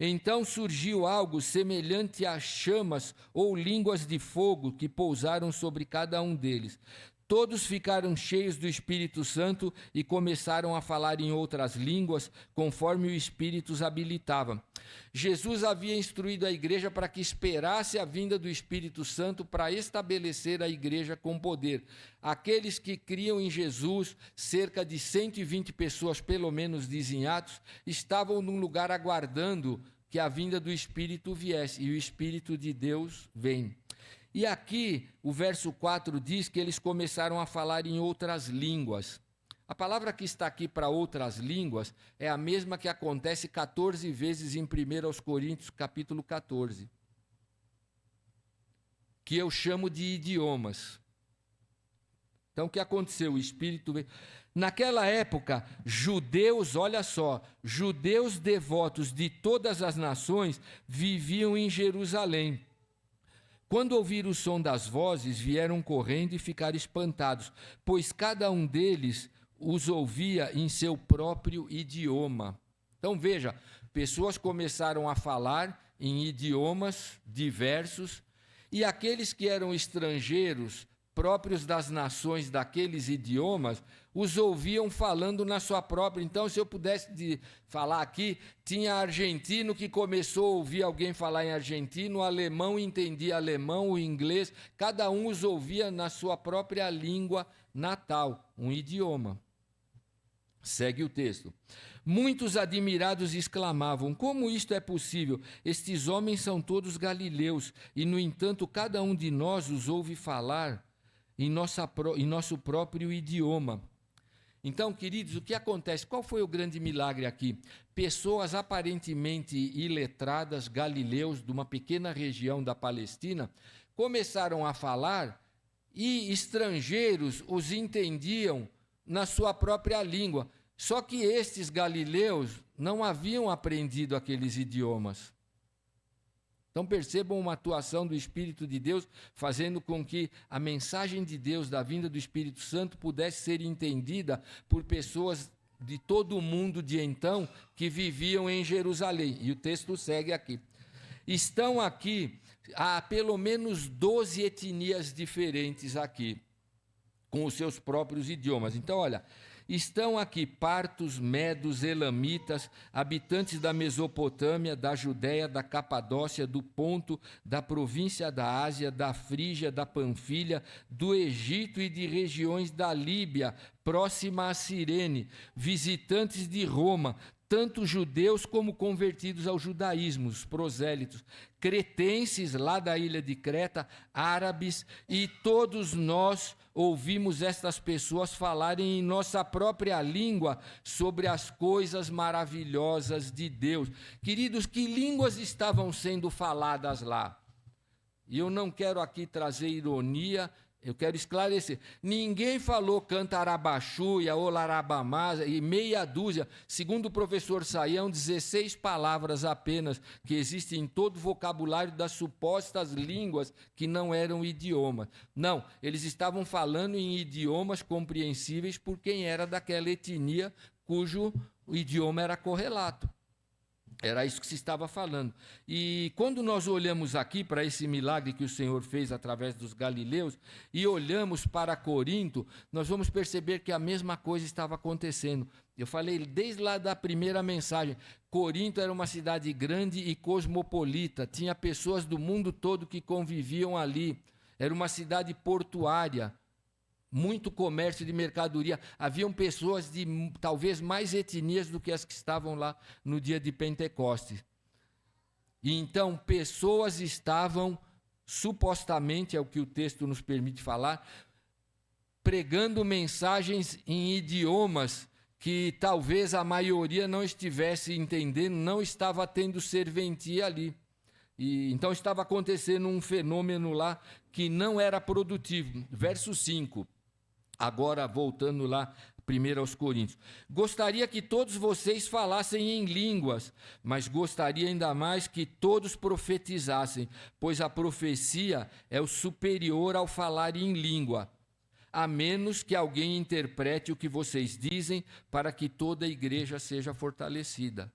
Então surgiu algo semelhante a chamas ou línguas de fogo que pousaram sobre cada um deles. Todos ficaram cheios do Espírito Santo e começaram a falar em outras línguas, conforme o Espírito os habilitava. Jesus havia instruído a igreja para que esperasse a vinda do Espírito Santo para estabelecer a igreja com poder. Aqueles que criam em Jesus, cerca de 120 pessoas, pelo menos dizem Atos, estavam num lugar aguardando que a vinda do Espírito viesse, e o Espírito de Deus vem. E aqui, o verso 4 diz que eles começaram a falar em outras línguas. A palavra que está aqui para outras línguas é a mesma que acontece 14 vezes em 1 Coríntios, capítulo 14, que eu chamo de idiomas. Então, o que aconteceu? O Espírito veio. Naquela época, judeus, olha só, judeus devotos de todas as nações viviam em Jerusalém. Quando ouviram o som das vozes, vieram correndo e ficaram espantados, pois cada um deles os ouvia em seu próprio idioma. Então veja, pessoas começaram a falar em idiomas diversos, e aqueles que eram estrangeiros, próprios das nações daqueles idiomas, os ouviam falando na sua própria. Então, se eu pudesse falar aqui, tinha argentino que começou a ouvir alguém falar em argentino, o alemão entendia alemão, o inglês, cada um os ouvia na sua própria língua natal, um idioma. Segue o texto. Muitos admirados exclamavam: como isto é possível? Estes homens são todos galileus, e no entanto cada um de nós os ouve falar em nosso próprio idioma. Então, queridos, o que acontece? Qual foi o grande milagre aqui? Pessoas aparentemente iletradas, galileus, de uma pequena região da Palestina, começaram a falar e estrangeiros os entendiam na sua própria língua. Só que estes galileus não haviam aprendido aqueles idiomas. Então percebam uma atuação do Espírito de Deus, fazendo com que a mensagem de Deus, da vinda do Espírito Santo, pudesse ser entendida por pessoas de todo o mundo de então, que viviam em Jerusalém. E o texto segue aqui. Estão aqui, há pelo menos 12 etnias diferentes aqui, com os seus próprios idiomas. Então, olha, estão aqui partos, medos, elamitas, habitantes da Mesopotâmia, da Judéia, da Capadócia, do Ponto, da província da Ásia, da Frígia, da Panfilha, do Egito e de regiões da Líbia, próxima a Cirene, visitantes de Roma, tanto judeus como convertidos ao judaísmo, os prosélitos, cretenses lá da ilha de Creta, árabes, e todos nós ouvimos estas pessoas falarem em nossa própria língua sobre as coisas maravilhosas de Deus. Queridos, que línguas estavam sendo faladas lá? E eu não quero aqui trazer ironia, eu quero esclarecer. Ninguém falou cantarabaxuia, olarabamasa e meia dúzia. Segundo o professor Saião, 16 palavras apenas que existem em todo o vocabulário das supostas línguas que não eram idiomas. Não, eles estavam falando em idiomas compreensíveis por quem era daquela etnia cujo idioma era correlato. Era isso que se estava falando. E quando nós olhamos aqui para esse milagre que o Senhor fez através dos galileus e olhamos para Corinto, nós vamos perceber que a mesma coisa estava acontecendo. Eu falei desde lá da primeira mensagem, Corinto era uma cidade grande e cosmopolita, tinha pessoas do mundo todo que conviviam ali. Era uma cidade portuária, muito comércio de mercadoria. Haviam pessoas de talvez mais etnias do que as que estavam lá no dia de Pentecostes. E então, pessoas estavam, supostamente, é o que o texto nos permite falar, pregando mensagens em idiomas que talvez a maioria não estivesse entendendo, não estava tendo serventia ali. E então estava acontecendo um fenômeno lá que não era produtivo. Verso 5. Agora, voltando lá, primeiro aos Coríntios. Gostaria que todos vocês falassem em línguas, mas gostaria ainda mais que todos profetizassem, pois a profecia é o superior ao falar em língua, a menos que alguém interprete o que vocês dizem para que toda a igreja seja fortalecida.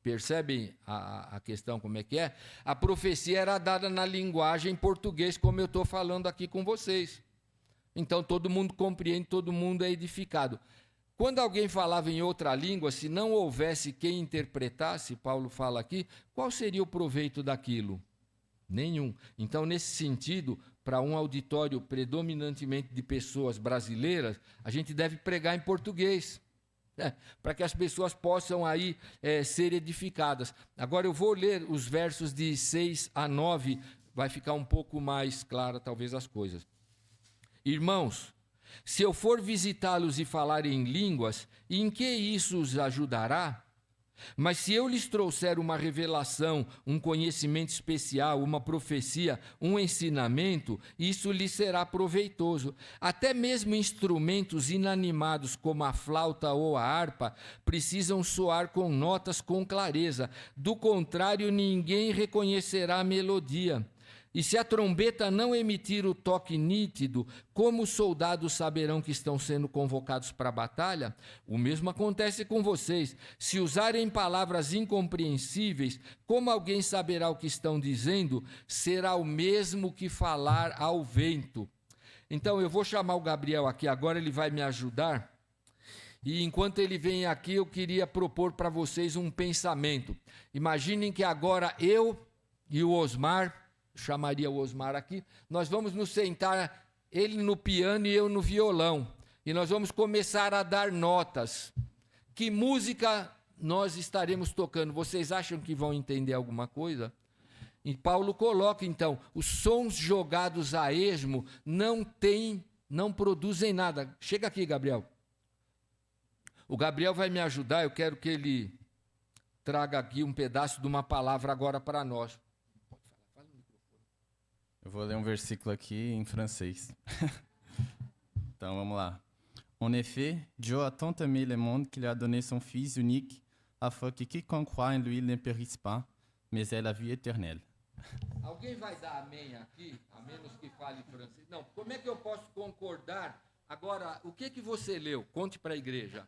Percebem a questão como é que é? A profecia era dada na linguagem português, como eu estou falando aqui com vocês. Então, todo mundo compreende, todo mundo é edificado. Quando alguém falava em outra língua, se não houvesse quem interpretasse, Paulo fala aqui, qual seria o proveito daquilo? Nenhum. Então, nesse sentido, para um auditório predominantemente de pessoas brasileiras, a gente deve pregar em português, para que as pessoas possam aí ser edificadas. Agora, eu vou ler os versos de 6 a 9, vai ficar um pouco mais clara, talvez, as coisas. Irmãos, se eu for visitá-los e falar em línguas, em que isso os ajudará? Mas se eu lhes trouxer uma revelação, um conhecimento especial, uma profecia, um ensinamento, isso lhes será proveitoso. Até mesmo instrumentos inanimados como a flauta ou a harpa precisam soar com notas com clareza. Do contrário, ninguém reconhecerá a melodia. E se a trombeta não emitir o toque nítido, como os soldados saberão que estão sendo convocados para a batalha? O mesmo acontece com vocês. Se usarem palavras incompreensíveis, como alguém saberá o que estão dizendo? Será o mesmo que falar ao vento. Então, eu vou chamar o Gabriel aqui agora, ele vai me ajudar. E enquanto ele vem aqui, eu queria propor para vocês um pensamento. Imaginem que agora eu e o Osmar, chamaria o Osmar aqui, nós vamos nos sentar, ele no piano e eu no violão, e nós vamos começar a dar notas. Que música nós estaremos tocando? Vocês acham que vão entender alguma coisa? E Paulo coloca, então, os sons jogados a esmo não produzem nada. Chega aqui, Gabriel. O Gabriel vai me ajudar, eu quero que ele traga aqui um pedaço de uma palavra agora para nós. Eu vou ler um versículo aqui em francês. Então, vamos lá. En effet, Dieu a tant aimé le monde qu'il a donné son Fils unique, afin que quiconque croit en lui ne périsse pas, mais ait la vie éternelle. Alguém vai dar amém aqui, a menos que fale francês? Não, como é que eu posso concordar? Agora, o que você leu? Conte para a igreja.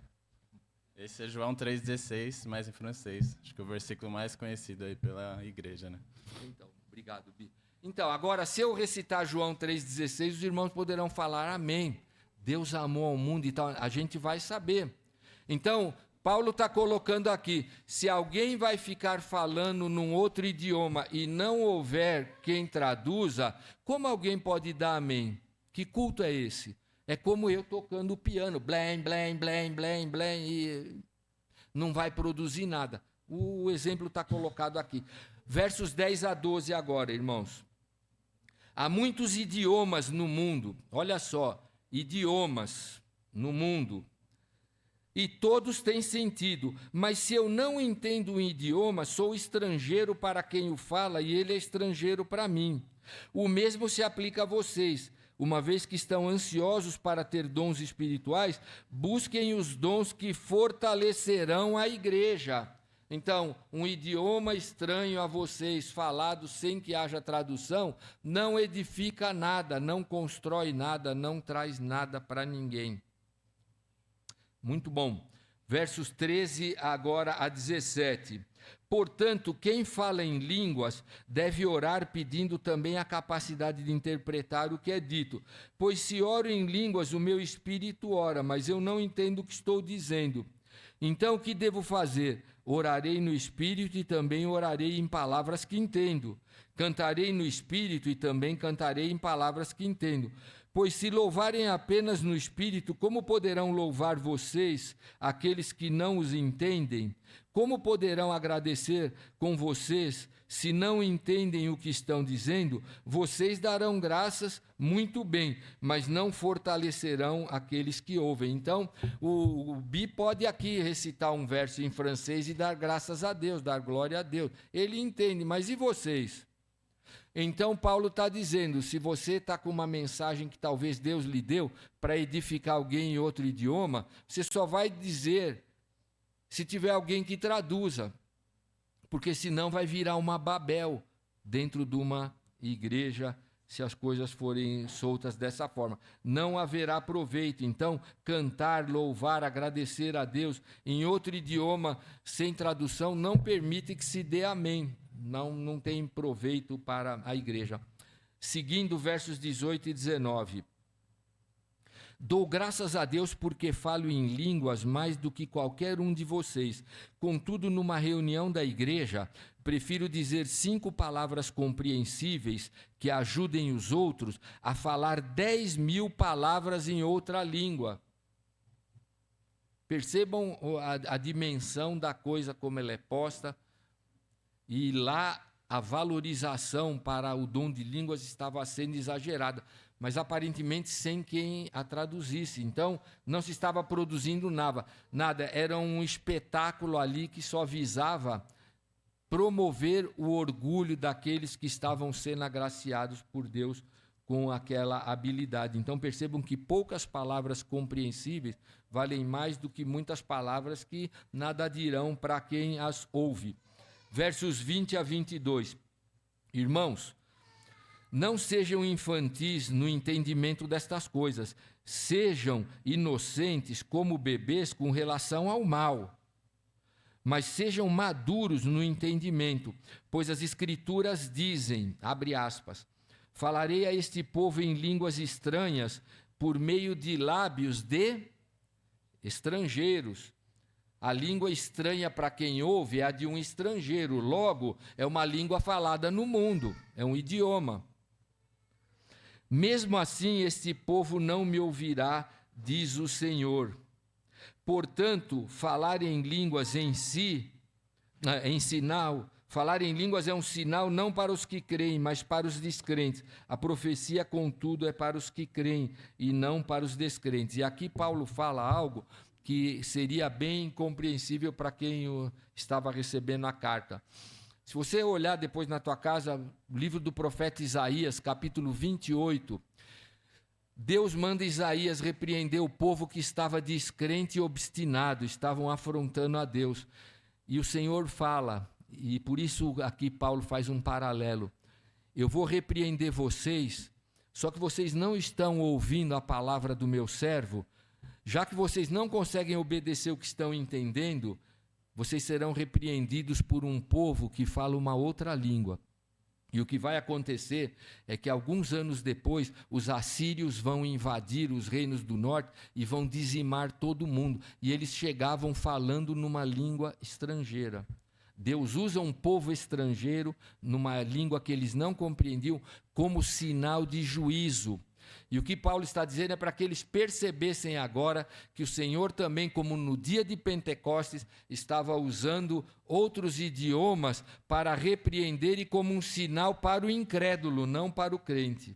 Esse é João 3,16, mas em francês. Acho que é o versículo mais conhecido aí pela igreja, né? Então, obrigado, Bi. Então, agora, se eu recitar João 3,16, os irmãos poderão falar amém. Deus amou ao mundo e tal, a gente vai saber. Então, Paulo está colocando aqui, se alguém vai ficar falando num outro idioma e não houver quem traduza, como alguém pode dar amém? Que culto é esse? É como eu tocando o piano, blém, blém, blém, blém, blém, e não vai produzir nada. O exemplo está colocado aqui. Versos 10 a 12 agora, irmãos. Há muitos idiomas no mundo, olha só, idiomas no mundo, e todos têm sentido, mas se eu não entendo um idioma, sou estrangeiro para quem o fala e ele é estrangeiro para mim. O mesmo se aplica a vocês. Uma vez que estão ansiosos para ter dons espirituais, busquem os dons que fortalecerão a igreja. Então, um idioma estranho a vocês, falado sem que haja tradução, não edifica nada, não constrói nada, não traz nada para ninguém. Muito bom. Versos 13 agora a 17. Portanto, quem fala em línguas deve orar pedindo também a capacidade de interpretar o que é dito. Pois se oro em línguas, o meu espírito ora, mas eu não entendo o que estou dizendo. Então, o que devo fazer? Orarei no espírito e também orarei em palavras que entendo. Cantarei no espírito e também cantarei em palavras que entendo. Pois se louvarem apenas no espírito, como poderão louvar vocês, aqueles que não os entendem? Como poderão agradecer com vocês, se não entendem o que estão dizendo? Vocês darão graças muito bem, mas não fortalecerão aqueles que ouvem. Então, o Bi pode aqui recitar um verso em francês e dar graças a Deus, dar glória a Deus. Ele entende, mas e vocês? Então, Paulo está dizendo, se você está com uma mensagem que talvez Deus lhe deu para edificar alguém em outro idioma, você só vai dizer se tiver alguém que traduza, porque senão vai virar uma Babel dentro de uma igreja, se as coisas forem soltas dessa forma. Não haverá proveito. Então, cantar, louvar, agradecer a Deus em outro idioma, sem tradução, não permite que se dê amém. Não tem proveito para a igreja. Seguindo versos 18 e 19. Dou graças a Deus porque falo em línguas mais do que qualquer um de vocês. Contudo, numa reunião da igreja, prefiro dizer 5 palavras compreensíveis que ajudem os outros a falar 10.000 palavras em outra língua. Percebam a dimensão da coisa como ela é posta. E lá a valorização para o dom de línguas estava sendo exagerada, mas aparentemente sem quem a traduzisse. Então, não se estava produzindo nada. Era um espetáculo ali que só visava promover o orgulho daqueles que estavam sendo agraciados por Deus com aquela habilidade. Então, percebam que poucas palavras compreensíveis valem mais do que muitas palavras que nada dirão para quem as ouve. Versos 20 a 22. Irmãos, não sejam infantis no entendimento destas coisas. Sejam inocentes como bebês com relação ao mal. Mas sejam maduros no entendimento, pois as Escrituras dizem, abre aspas, falarei a este povo em línguas estranhas por meio de lábios de estrangeiros. A língua estranha para quem ouve é a de um estrangeiro, logo, é uma língua falada no mundo, é um idioma. Mesmo assim, este povo não me ouvirá, diz o Senhor. Portanto, falar em línguas em si, falar em línguas é um sinal não para os que creem, mas para os descrentes. A profecia, contudo, é para os que creem e não para os descrentes. E aqui Paulo fala algo que seria bem compreensível para quem estava recebendo a carta. Se você olhar depois na tua casa, o livro do profeta Isaías, capítulo 28, Deus manda Isaías repreender o povo que estava descrente e obstinado, estavam afrontando a Deus. E o Senhor fala, e por isso aqui Paulo faz um paralelo, eu vou repreender vocês, só que vocês não estão ouvindo a palavra do meu servo. Já que vocês não conseguem obedecer o que estão entendendo, vocês serão repreendidos por um povo que fala uma outra língua. E o que vai acontecer é que alguns anos depois, os assírios vão invadir os reinos do norte e vão dizimar todo mundo. E eles chegavam falando numa língua estrangeira. Deus usa um povo estrangeiro, numa língua que eles não compreendiam, como sinal de juízo. E o que Paulo está dizendo é para que eles percebessem agora que o Senhor também, como no dia de Pentecostes, estava usando outros idiomas para repreender e como um sinal para o incrédulo, não para o crente.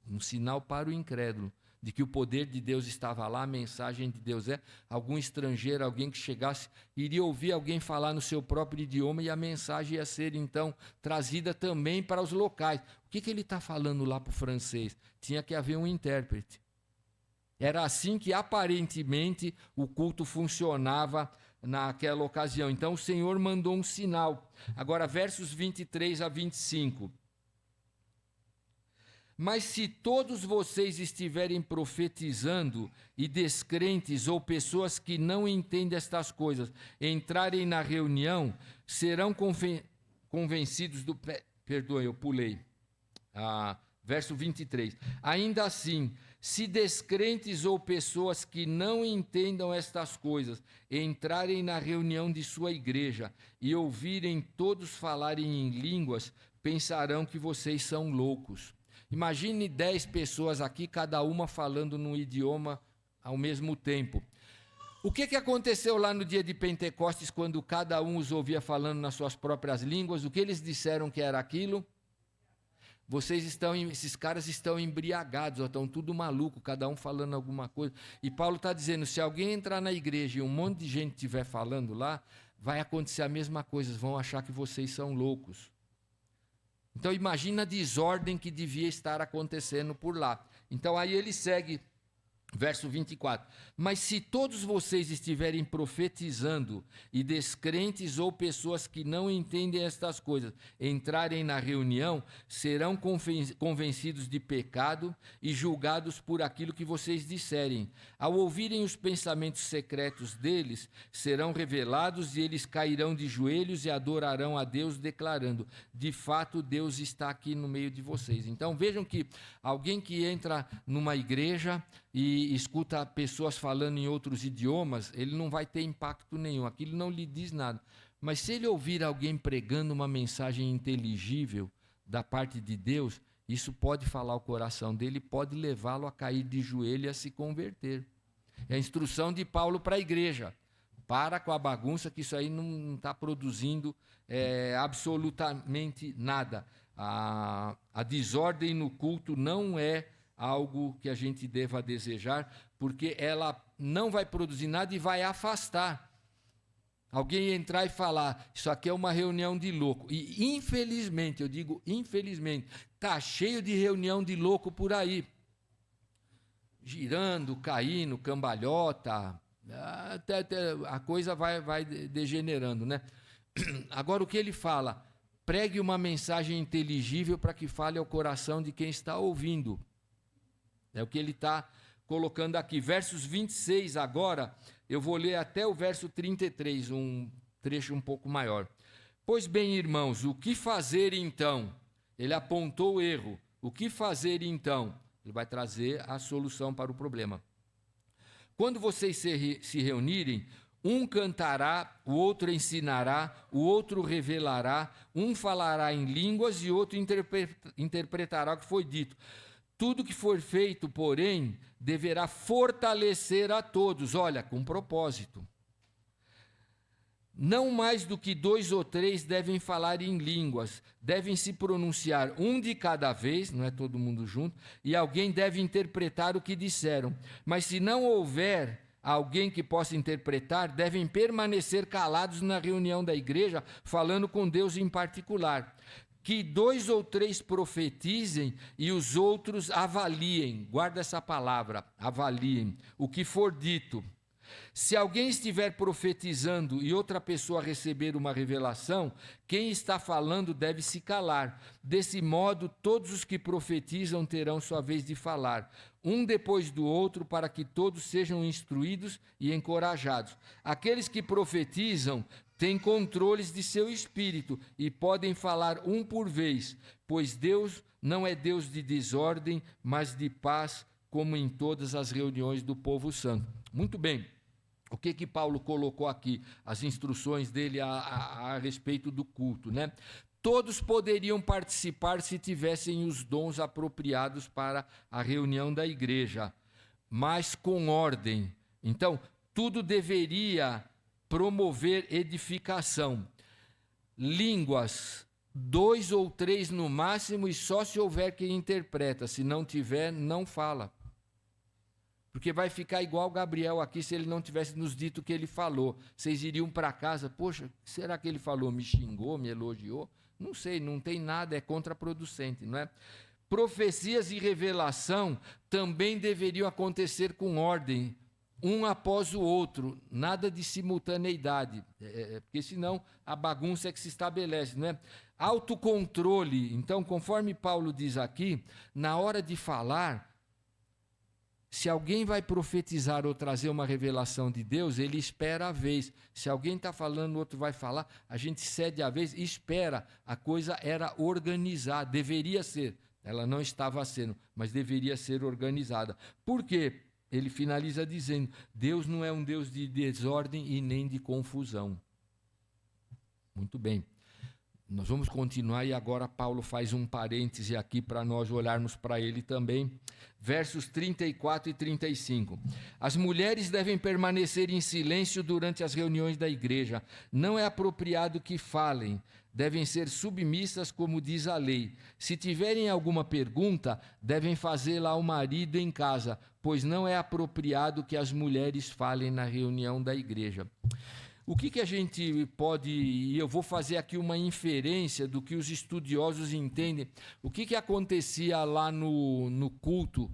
Um sinal para o incrédulo, de que o poder de Deus estava lá, a mensagem de Deus algum estrangeiro, alguém que chegasse, iria ouvir alguém falar no seu próprio idioma e a mensagem ia ser, então, trazida também para os locais. O que ele está falando lá para o francês? Tinha que haver um intérprete. Era assim que, aparentemente, o culto funcionava naquela ocasião. Então, o Senhor mandou um sinal. Agora, versos 23 a 25. Mas se todos vocês estiverem profetizando e descrentes ou pessoas que não entendem estas coisas entrarem na reunião, serão convencidos do... Perdoe, eu pulei. Verso 23. Ainda assim, se descrentes ou pessoas que não entendam estas coisas entrarem na reunião de sua igreja e ouvirem todos falarem em línguas, pensarão que vocês são loucos. Imagine 10 pessoas aqui, cada uma falando num idioma ao mesmo tempo. O que aconteceu lá no dia de Pentecostes, quando cada um os ouvia falando nas suas próprias línguas? O que eles disseram que era aquilo? Esses caras estão embriagados, estão tudo maluco, cada um falando alguma coisa. E Paulo está dizendo, se alguém entrar na igreja e um monte de gente estiver falando lá, vai acontecer a mesma coisa, vão achar que vocês são loucos. Então imagina a desordem que devia estar acontecendo por lá. Então aí ele segue, verso 24. Mas se todos vocês estiverem profetizando e descrentes ou pessoas que não entendem estas coisas entrarem na reunião, serão convencidos de pecado e julgados por aquilo que vocês disserem. Ao ouvirem os pensamentos secretos deles, serão revelados e eles cairão de joelhos e adorarão a Deus, declarando, de fato Deus está aqui no meio de vocês. Então vejam que alguém que entra numa igreja e escuta pessoas falando em outros idiomas, ele não vai ter impacto nenhum, aquilo não lhe diz nada. Mas se ele ouvir alguém pregando uma mensagem inteligível da parte de Deus, isso pode falar o coração dele, pode levá-lo a cair de joelho e a se converter. É a instrução de Paulo para a igreja. Para com a bagunça, que isso aí não está produzindo absolutamente nada. A desordem no culto não é algo que a gente deva desejar, porque ela não vai produzir nada e vai afastar. Alguém entrar e falar, isso aqui é uma reunião de louco. E infelizmente, eu digo infelizmente, está cheio de reunião de louco por aí. Girando, caindo, cambalhota, até a coisa vai degenerando, né? Agora o que ele fala? Pregue uma mensagem inteligível para que fale ao coração de quem está ouvindo. É o que ele está colocando aqui. Versos 26 agora, eu vou ler até o verso 33, um trecho um pouco maior. Pois bem, irmãos, o que fazer então? Ele apontou o erro. O que fazer então? Ele vai trazer a solução para o problema. Quando vocês se reunirem, um cantará, o outro ensinará, o outro revelará, um falará em línguas e outro interpretará o que foi dito. Tudo que for feito, porém, deverá fortalecer a todos, olha, com propósito. Não mais do que 2 ou 3 devem falar em línguas, devem se pronunciar um de cada vez, não é todo mundo junto, e alguém deve interpretar o que disseram. Mas se não houver alguém que possa interpretar, devem permanecer calados na reunião da igreja, falando com Deus em particular. Que 2 ou 3 profetizem e os outros avaliem, guarda essa palavra, avaliem, o que for dito. Se alguém estiver profetizando e outra pessoa receber uma revelação, quem está falando deve se calar. Desse modo, todos os que profetizam terão sua vez de falar, um depois do outro, para que todos sejam instruídos e encorajados. Aqueles que profetizam têm controles de seu espírito e podem falar um por vez, pois Deus não é Deus de desordem, mas de paz, como em todas as reuniões do povo santo. Muito bem. O que Paulo colocou aqui? As instruções dele a respeito do culto, né? Todos poderiam participar se tivessem os dons apropriados para a reunião da igreja, mas com ordem. Então, tudo deveria promover edificação. Línguas, 2 ou 3 no máximo, e só se houver quem interpreta. Se não tiver, não fala. Porque vai ficar igual Gabriel aqui se ele não tivesse nos dito o que ele falou. Vocês iriam para casa, poxa, será que ele falou? Me xingou, me elogiou? Não sei, não tem nada, é contraproducente, não é? Profecias e revelação também deveriam acontecer com ordem, um após o outro, nada de simultaneidade, porque senão a bagunça é que se estabelece, não é? Autocontrole. Então, conforme Paulo diz aqui, na hora de falar, se alguém vai profetizar ou trazer uma revelação de Deus, ele espera a vez. Se alguém está falando, o outro vai falar, a gente cede a vez e espera. A coisa era organizada, deveria ser. Ela não estava sendo, mas deveria ser organizada. Por quê? Ele finaliza dizendo, Deus não é um Deus de desordem e nem de confusão. Muito bem. Nós vamos continuar e agora Paulo faz um parêntese aqui para nós olharmos para ele também. Versos 34 e 35. As mulheres devem permanecer em silêncio durante as reuniões da igreja. Não é apropriado que falem. Devem ser submissas, como diz a lei. Se tiverem alguma pergunta, devem fazê-la ao marido em casa, pois não é apropriado que as mulheres falem na reunião da igreja. O que a gente pode, e eu vou fazer aqui uma inferência do que os estudiosos entendem, o que acontecia lá no culto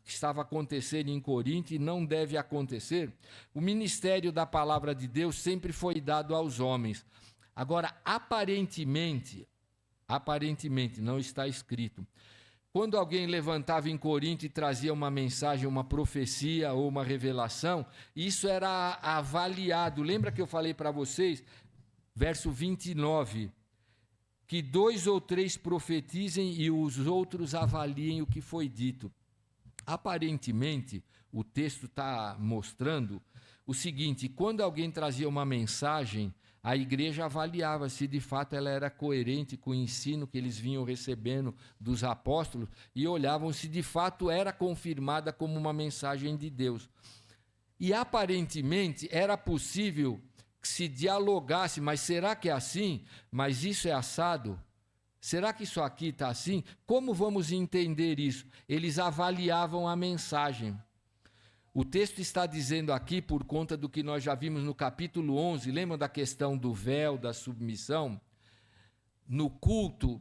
que estava acontecendo em Corinto e não deve acontecer. O ministério da palavra de Deus sempre foi dado aos homens. Agora, aparentemente, não está escrito. Quando alguém levantava em Corinto e trazia uma mensagem, uma profecia ou uma revelação, isso era avaliado. Lembra que eu falei para vocês, verso 29, que 2 ou 3 profetizem e os outros avaliem o que foi dito. Aparentemente, o texto está mostrando o seguinte, quando alguém trazia uma mensagem, a igreja avaliava se de fato ela era coerente com o ensino que eles vinham recebendo dos apóstolos e olhavam se de fato era confirmada como uma mensagem de Deus. E aparentemente era possível que se dialogasse, mas será que é assim? Mas isso é assado? Será que isso aqui está assim? Como vamos entender isso? Eles avaliavam a mensagem. O texto está dizendo aqui, por conta do que nós já vimos no capítulo 11, lembram da questão do véu, da submissão? No culto,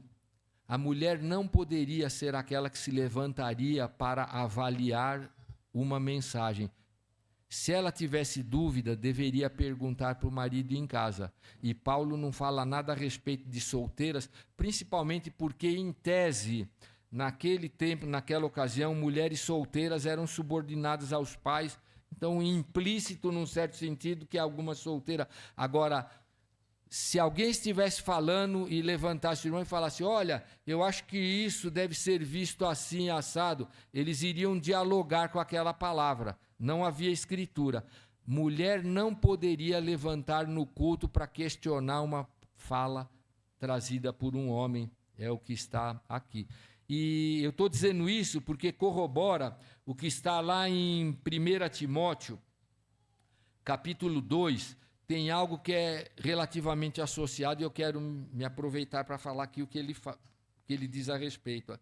a mulher não poderia ser aquela que se levantaria para avaliar uma mensagem. Se ela tivesse dúvida, deveria perguntar para o marido em casa. E Paulo não fala nada a respeito de solteiras, principalmente porque, em tese, naquele tempo, naquela ocasião, mulheres solteiras eram subordinadas aos pais, então implícito, num certo sentido, que alguma solteira. Agora, se alguém estivesse falando e levantasse o irmão e falasse, olha, eu acho que isso deve ser visto assim, assado, eles iriam dialogar com aquela palavra. Não havia escritura. Mulher não poderia levantar no culto para questionar uma fala trazida por um homem, é o que está aqui. E eu estou dizendo isso porque corrobora o que está lá em 1 Timóteo, capítulo 2, tem algo que é relativamente associado e eu quero me aproveitar para falar aqui o que ele diz a respeito.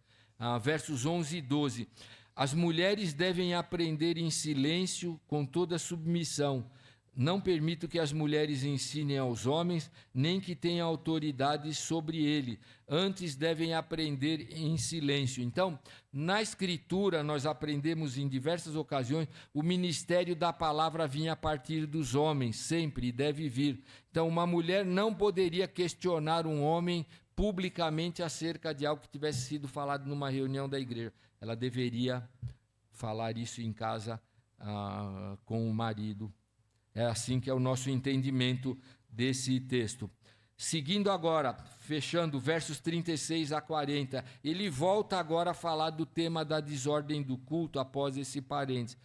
Versos 11 e 12. As mulheres devem aprender em silêncio com toda submissão. Não permito que as mulheres ensinem aos homens, nem que tenham autoridade sobre ele. Antes devem aprender em silêncio. Então, na Escritura, nós aprendemos em diversas ocasiões, o ministério da palavra vinha a partir dos homens, sempre, e deve vir. Então, uma mulher não poderia questionar um homem publicamente acerca de algo que tivesse sido falado numa reunião da igreja. Ela deveria falar isso em casa com o marido. É assim que é o nosso entendimento desse texto. Seguindo agora, fechando versos 36 a 40, ele volta agora a falar do tema da desordem do culto após esse parênteses.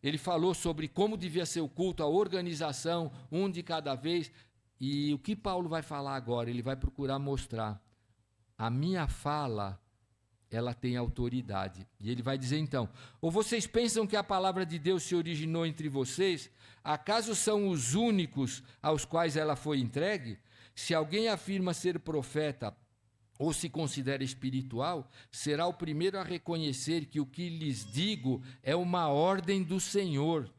Ele falou sobre como devia ser o culto, a organização, um de cada vez. E o que Paulo vai falar agora? Ele vai procurar mostrar. A minha fala, ela tem autoridade. E ele vai dizer então, ou vocês pensam que a palavra de Deus se originou entre vocês? Acaso são os únicos aos quais ela foi entregue? Se alguém afirma ser profeta ou se considera espiritual, será o primeiro a reconhecer que o que lhes digo é uma ordem do Senhor.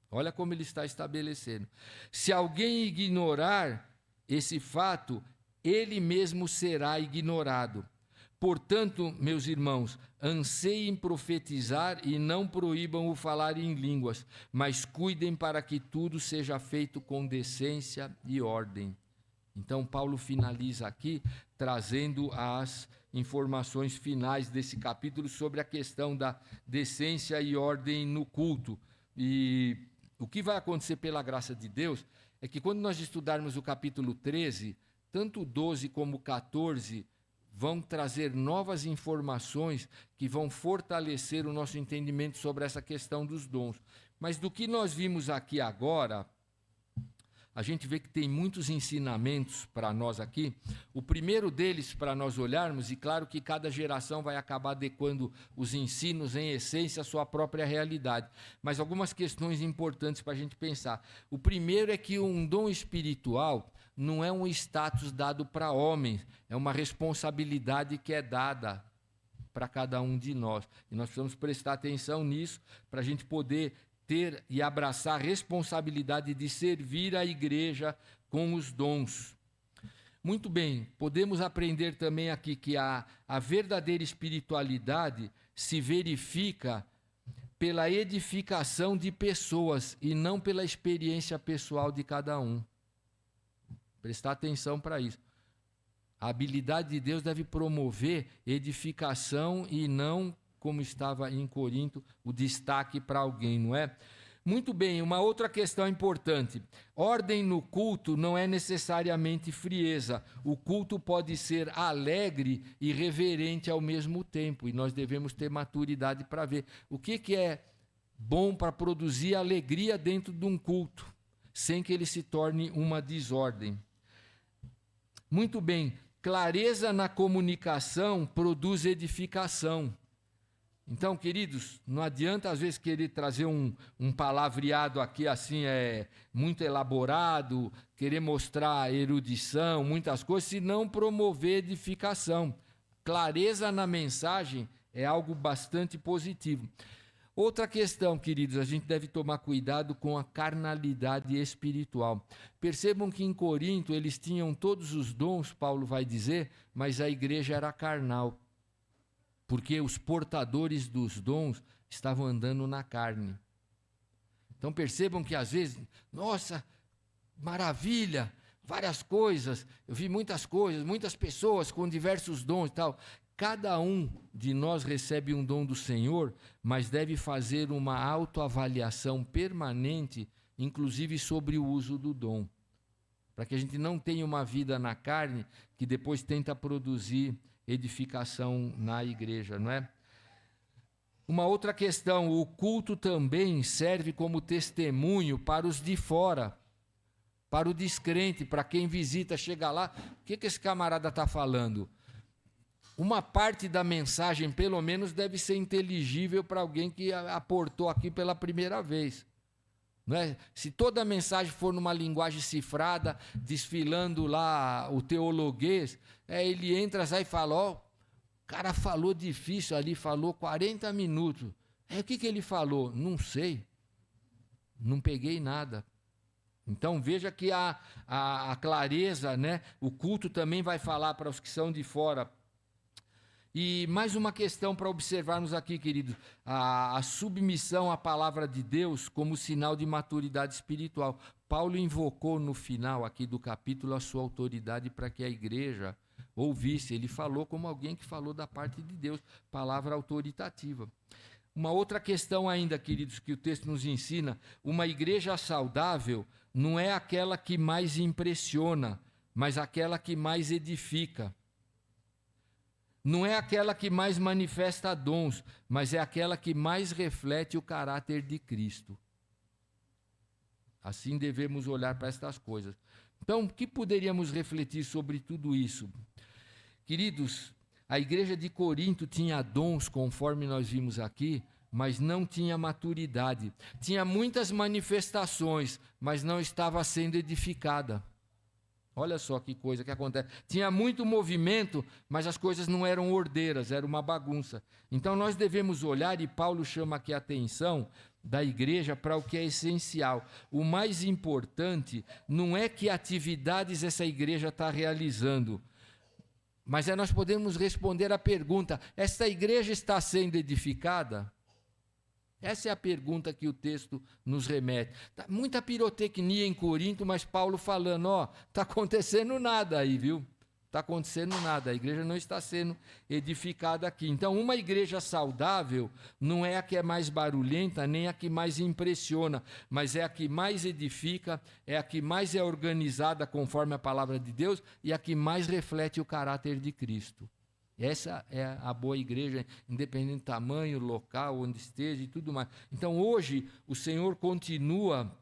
Olha como ele está estabelecendo. Se alguém ignorar esse fato, ele mesmo será ignorado. Portanto, meus irmãos, anseiem profetizar e não proíbam o falar em línguas, mas cuidem para que tudo seja feito com decência e ordem. Então, Paulo finaliza aqui, trazendo as informações finais desse capítulo sobre a questão da decência e ordem no culto. E o que vai acontecer pela graça de Deus é que quando nós estudarmos o capítulo 13, tanto o 12 como o 14 vão trazer novas informações que vão fortalecer o nosso entendimento sobre essa questão dos dons. Mas do que nós vimos aqui agora, a gente vê que tem muitos ensinamentos para nós aqui. O primeiro deles, para nós olharmos, e claro que cada geração vai acabar adequando os ensinos, em essência, à sua própria realidade. Mas algumas questões importantes para a gente pensar. O primeiro é que um dom espiritual não é um status dado para homens, é uma responsabilidade que é dada para cada um de nós. E nós precisamos prestar atenção nisso para a gente poder ter e abraçar a responsabilidade de servir a igreja com os dons. Muito bem, podemos aprender também aqui que a verdadeira espiritualidade se verifica pela edificação de pessoas e não pela experiência pessoal de cada um. Prestar atenção para isso. A habilidade de Deus deve promover edificação e não, como estava em Corinto, o destaque para alguém, não é? Muito bem, uma outra questão importante. Ordem no culto não é necessariamente frieza. O culto pode ser alegre e reverente ao mesmo tempo, e nós devemos ter maturidade para ver o que é bom para produzir alegria dentro de um culto, sem que ele se torne uma desordem. Muito bem, clareza na comunicação produz edificação. Então, queridos, não adianta às vezes querer trazer um palavreado aqui assim, muito elaborado, querer mostrar erudição, muitas coisas, se não promover edificação. Clareza na mensagem é algo bastante positivo. Outra questão, queridos, a gente deve tomar cuidado com a carnalidade espiritual. Percebam que em Corinto eles tinham todos os dons, Paulo vai dizer, mas a igreja era carnal. Porque os portadores dos dons estavam andando na carne. Então percebam que às vezes, nossa, maravilha, várias coisas, eu vi muitas coisas, muitas pessoas com diversos dons e tal. Cada um de nós recebe um dom do Senhor, mas deve fazer uma autoavaliação permanente, inclusive sobre o uso do dom. Para que a gente não tenha uma vida na carne que depois tenta produzir edificação na igreja, não é? Uma outra questão, o culto também serve como testemunho para os de fora, para o descrente, para quem visita, chega lá, o que esse camarada está falando? Uma parte da mensagem, pelo menos, deve ser inteligível para alguém que aportou aqui pela primeira vez. Não é? Se toda a mensagem for numa linguagem cifrada, desfilando lá o teologuês, ele entra e fala, o cara falou difícil ali, falou 40 minutos. O que ele falou? Não sei, não peguei nada. Então veja que a clareza, né? O culto também vai falar para os que são de fora. E mais uma questão para observarmos aqui, queridos, a submissão à palavra de Deus como sinal de maturidade espiritual. Paulo invocou no final aqui do capítulo a sua autoridade para que a igreja ouvisse. Ele falou como alguém que falou da parte de Deus, palavra autoritativa. Uma outra questão ainda, queridos, que o texto nos ensina, uma igreja saudável não é aquela que mais impressiona, mas aquela que mais edifica. Não é aquela que mais manifesta dons, mas é aquela que mais reflete o caráter de Cristo. Assim devemos olhar para estas coisas. Então, o que poderíamos refletir sobre tudo isso? Queridos, a igreja de Corinto tinha dons, conforme nós vimos aqui, mas não tinha maturidade. Tinha muitas manifestações, mas não estava sendo edificada. Olha só que coisa que acontece. Tinha muito movimento, mas as coisas não eram ordeiras, era uma bagunça. Então nós devemos olhar, e Paulo chama aqui a atenção da igreja para o que é essencial. O mais importante não é que atividades essa igreja está realizando, mas nós podemos responder a pergunta, esta igreja está sendo edificada? Essa é a pergunta que o texto nos remete. Tá muita pirotecnia em Corinto, mas Paulo falando, ó, está acontecendo nada aí, viu? Está acontecendo nada, a igreja não está sendo edificada aqui. Então, uma igreja saudável não é a que é mais barulhenta, nem a que mais impressiona, mas é a que mais edifica, é a que mais é organizada conforme a palavra de Deus e a que mais reflete o caráter de Cristo. Essa é a boa igreja, independente do tamanho, local, onde esteja e tudo mais. Então, hoje, o Senhor continua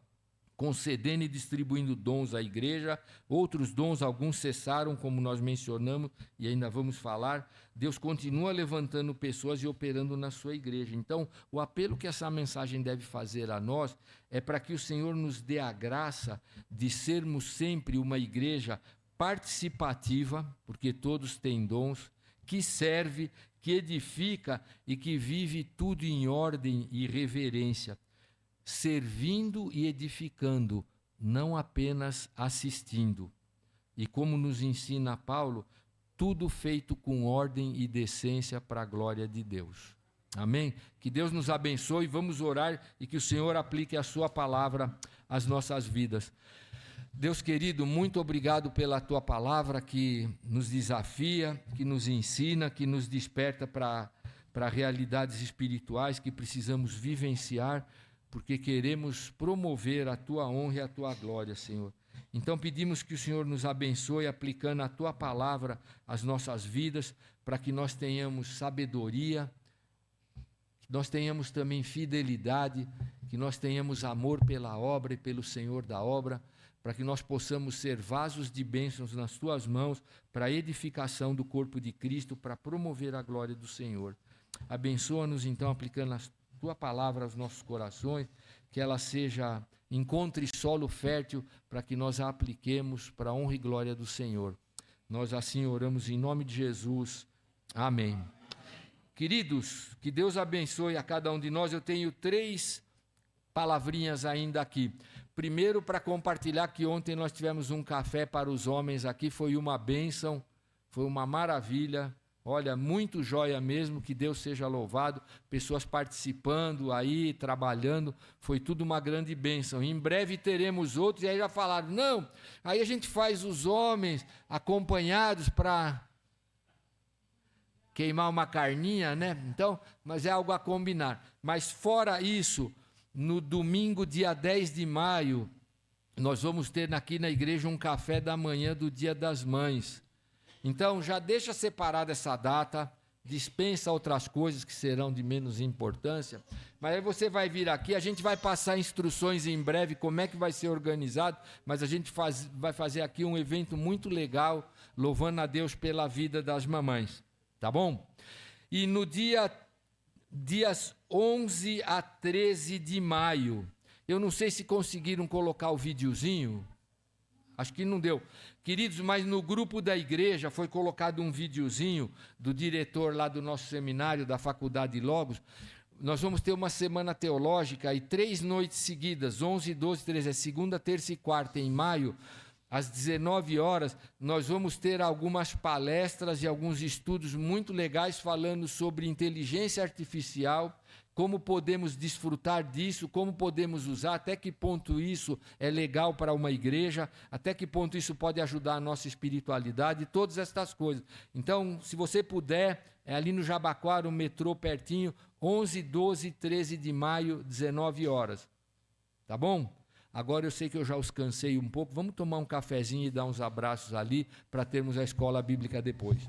concedendo e distribuindo dons à igreja. Outros dons, alguns cessaram, como nós mencionamos, e ainda vamos falar. Deus continua levantando pessoas e operando na sua igreja. Então, o apelo que essa mensagem deve fazer a nós é para que o Senhor nos dê a graça de sermos sempre uma igreja participativa, porque todos têm dons, que serve, que edifica e que vive tudo em ordem e reverência, servindo e edificando, não apenas assistindo. E como nos ensina Paulo, tudo feito com ordem e decência para a glória de Deus. Amém? Que Deus nos abençoe, vamos orar e que o Senhor aplique a sua palavra às nossas vidas. Deus querido, muito obrigado pela tua palavra que nos desafia, que nos ensina, que nos desperta para realidades espirituais que precisamos vivenciar, porque queremos promover a tua honra e a tua glória, Senhor. Então pedimos que o Senhor nos abençoe aplicando a tua palavra às nossas vidas, para que nós tenhamos sabedoria, que nós tenhamos também fidelidade, que nós tenhamos amor pela obra e pelo Senhor da obra, para que nós possamos ser vasos de bênçãos nas tuas mãos, para a edificação do corpo de Cristo, para promover a glória do Senhor. Abençoa-nos então aplicando a tua palavra aos nossos corações, que ela encontre solo fértil para que nós a apliquemos para a honra e glória do Senhor. Nós assim oramos em nome de Jesus. Amém. Queridos, que Deus abençoe a cada um de nós. Eu tenho 3 palavrinhas ainda aqui. Primeiro, para compartilhar que ontem nós tivemos um café para os homens aqui, foi uma bênção, foi uma maravilha. Olha, muito joia mesmo, que Deus seja louvado, pessoas participando aí, trabalhando, foi tudo uma grande bênção. Em breve teremos outros, e aí já falaram, não, aí a gente faz os homens acompanhados para queimar uma carninha, né? Então, mas é algo a combinar. Mas fora isso, no domingo, dia 10 de maio, nós vamos ter aqui na igreja um café da manhã do Dia das Mães. Então, já deixa separada essa data, dispensa outras coisas que serão de menos importância, mas aí você vai vir aqui, a gente vai passar instruções em breve como é que vai ser organizado, mas a gente vai fazer aqui um evento muito legal, louvando a Deus pela vida das mamães, tá bom? E no dias 11 a 13 de maio, eu não sei se conseguiram colocar o videozinho, acho que não deu. Queridos, mas no grupo da igreja foi colocado um videozinho do diretor lá do nosso seminário, da Faculdade de Logos. Nós vamos ter uma semana teológica e 3 noites seguidas, 11, 12, 13, é segunda, terça e quarta em maio, às 19 horas, nós vamos ter algumas palestras e alguns estudos muito legais falando sobre inteligência artificial, como podemos desfrutar disso, como podemos usar, até que ponto isso é legal para uma igreja, até que ponto isso pode ajudar a nossa espiritualidade, todas estas coisas. Então, se você puder, é ali no Jabaquara, o metrô pertinho, 11, 12, 13 de maio, 19 horas. Tá bom? Agora eu sei que eu já os cansei um pouco, vamos tomar um cafezinho e dar uns abraços ali, para termos a escola bíblica depois.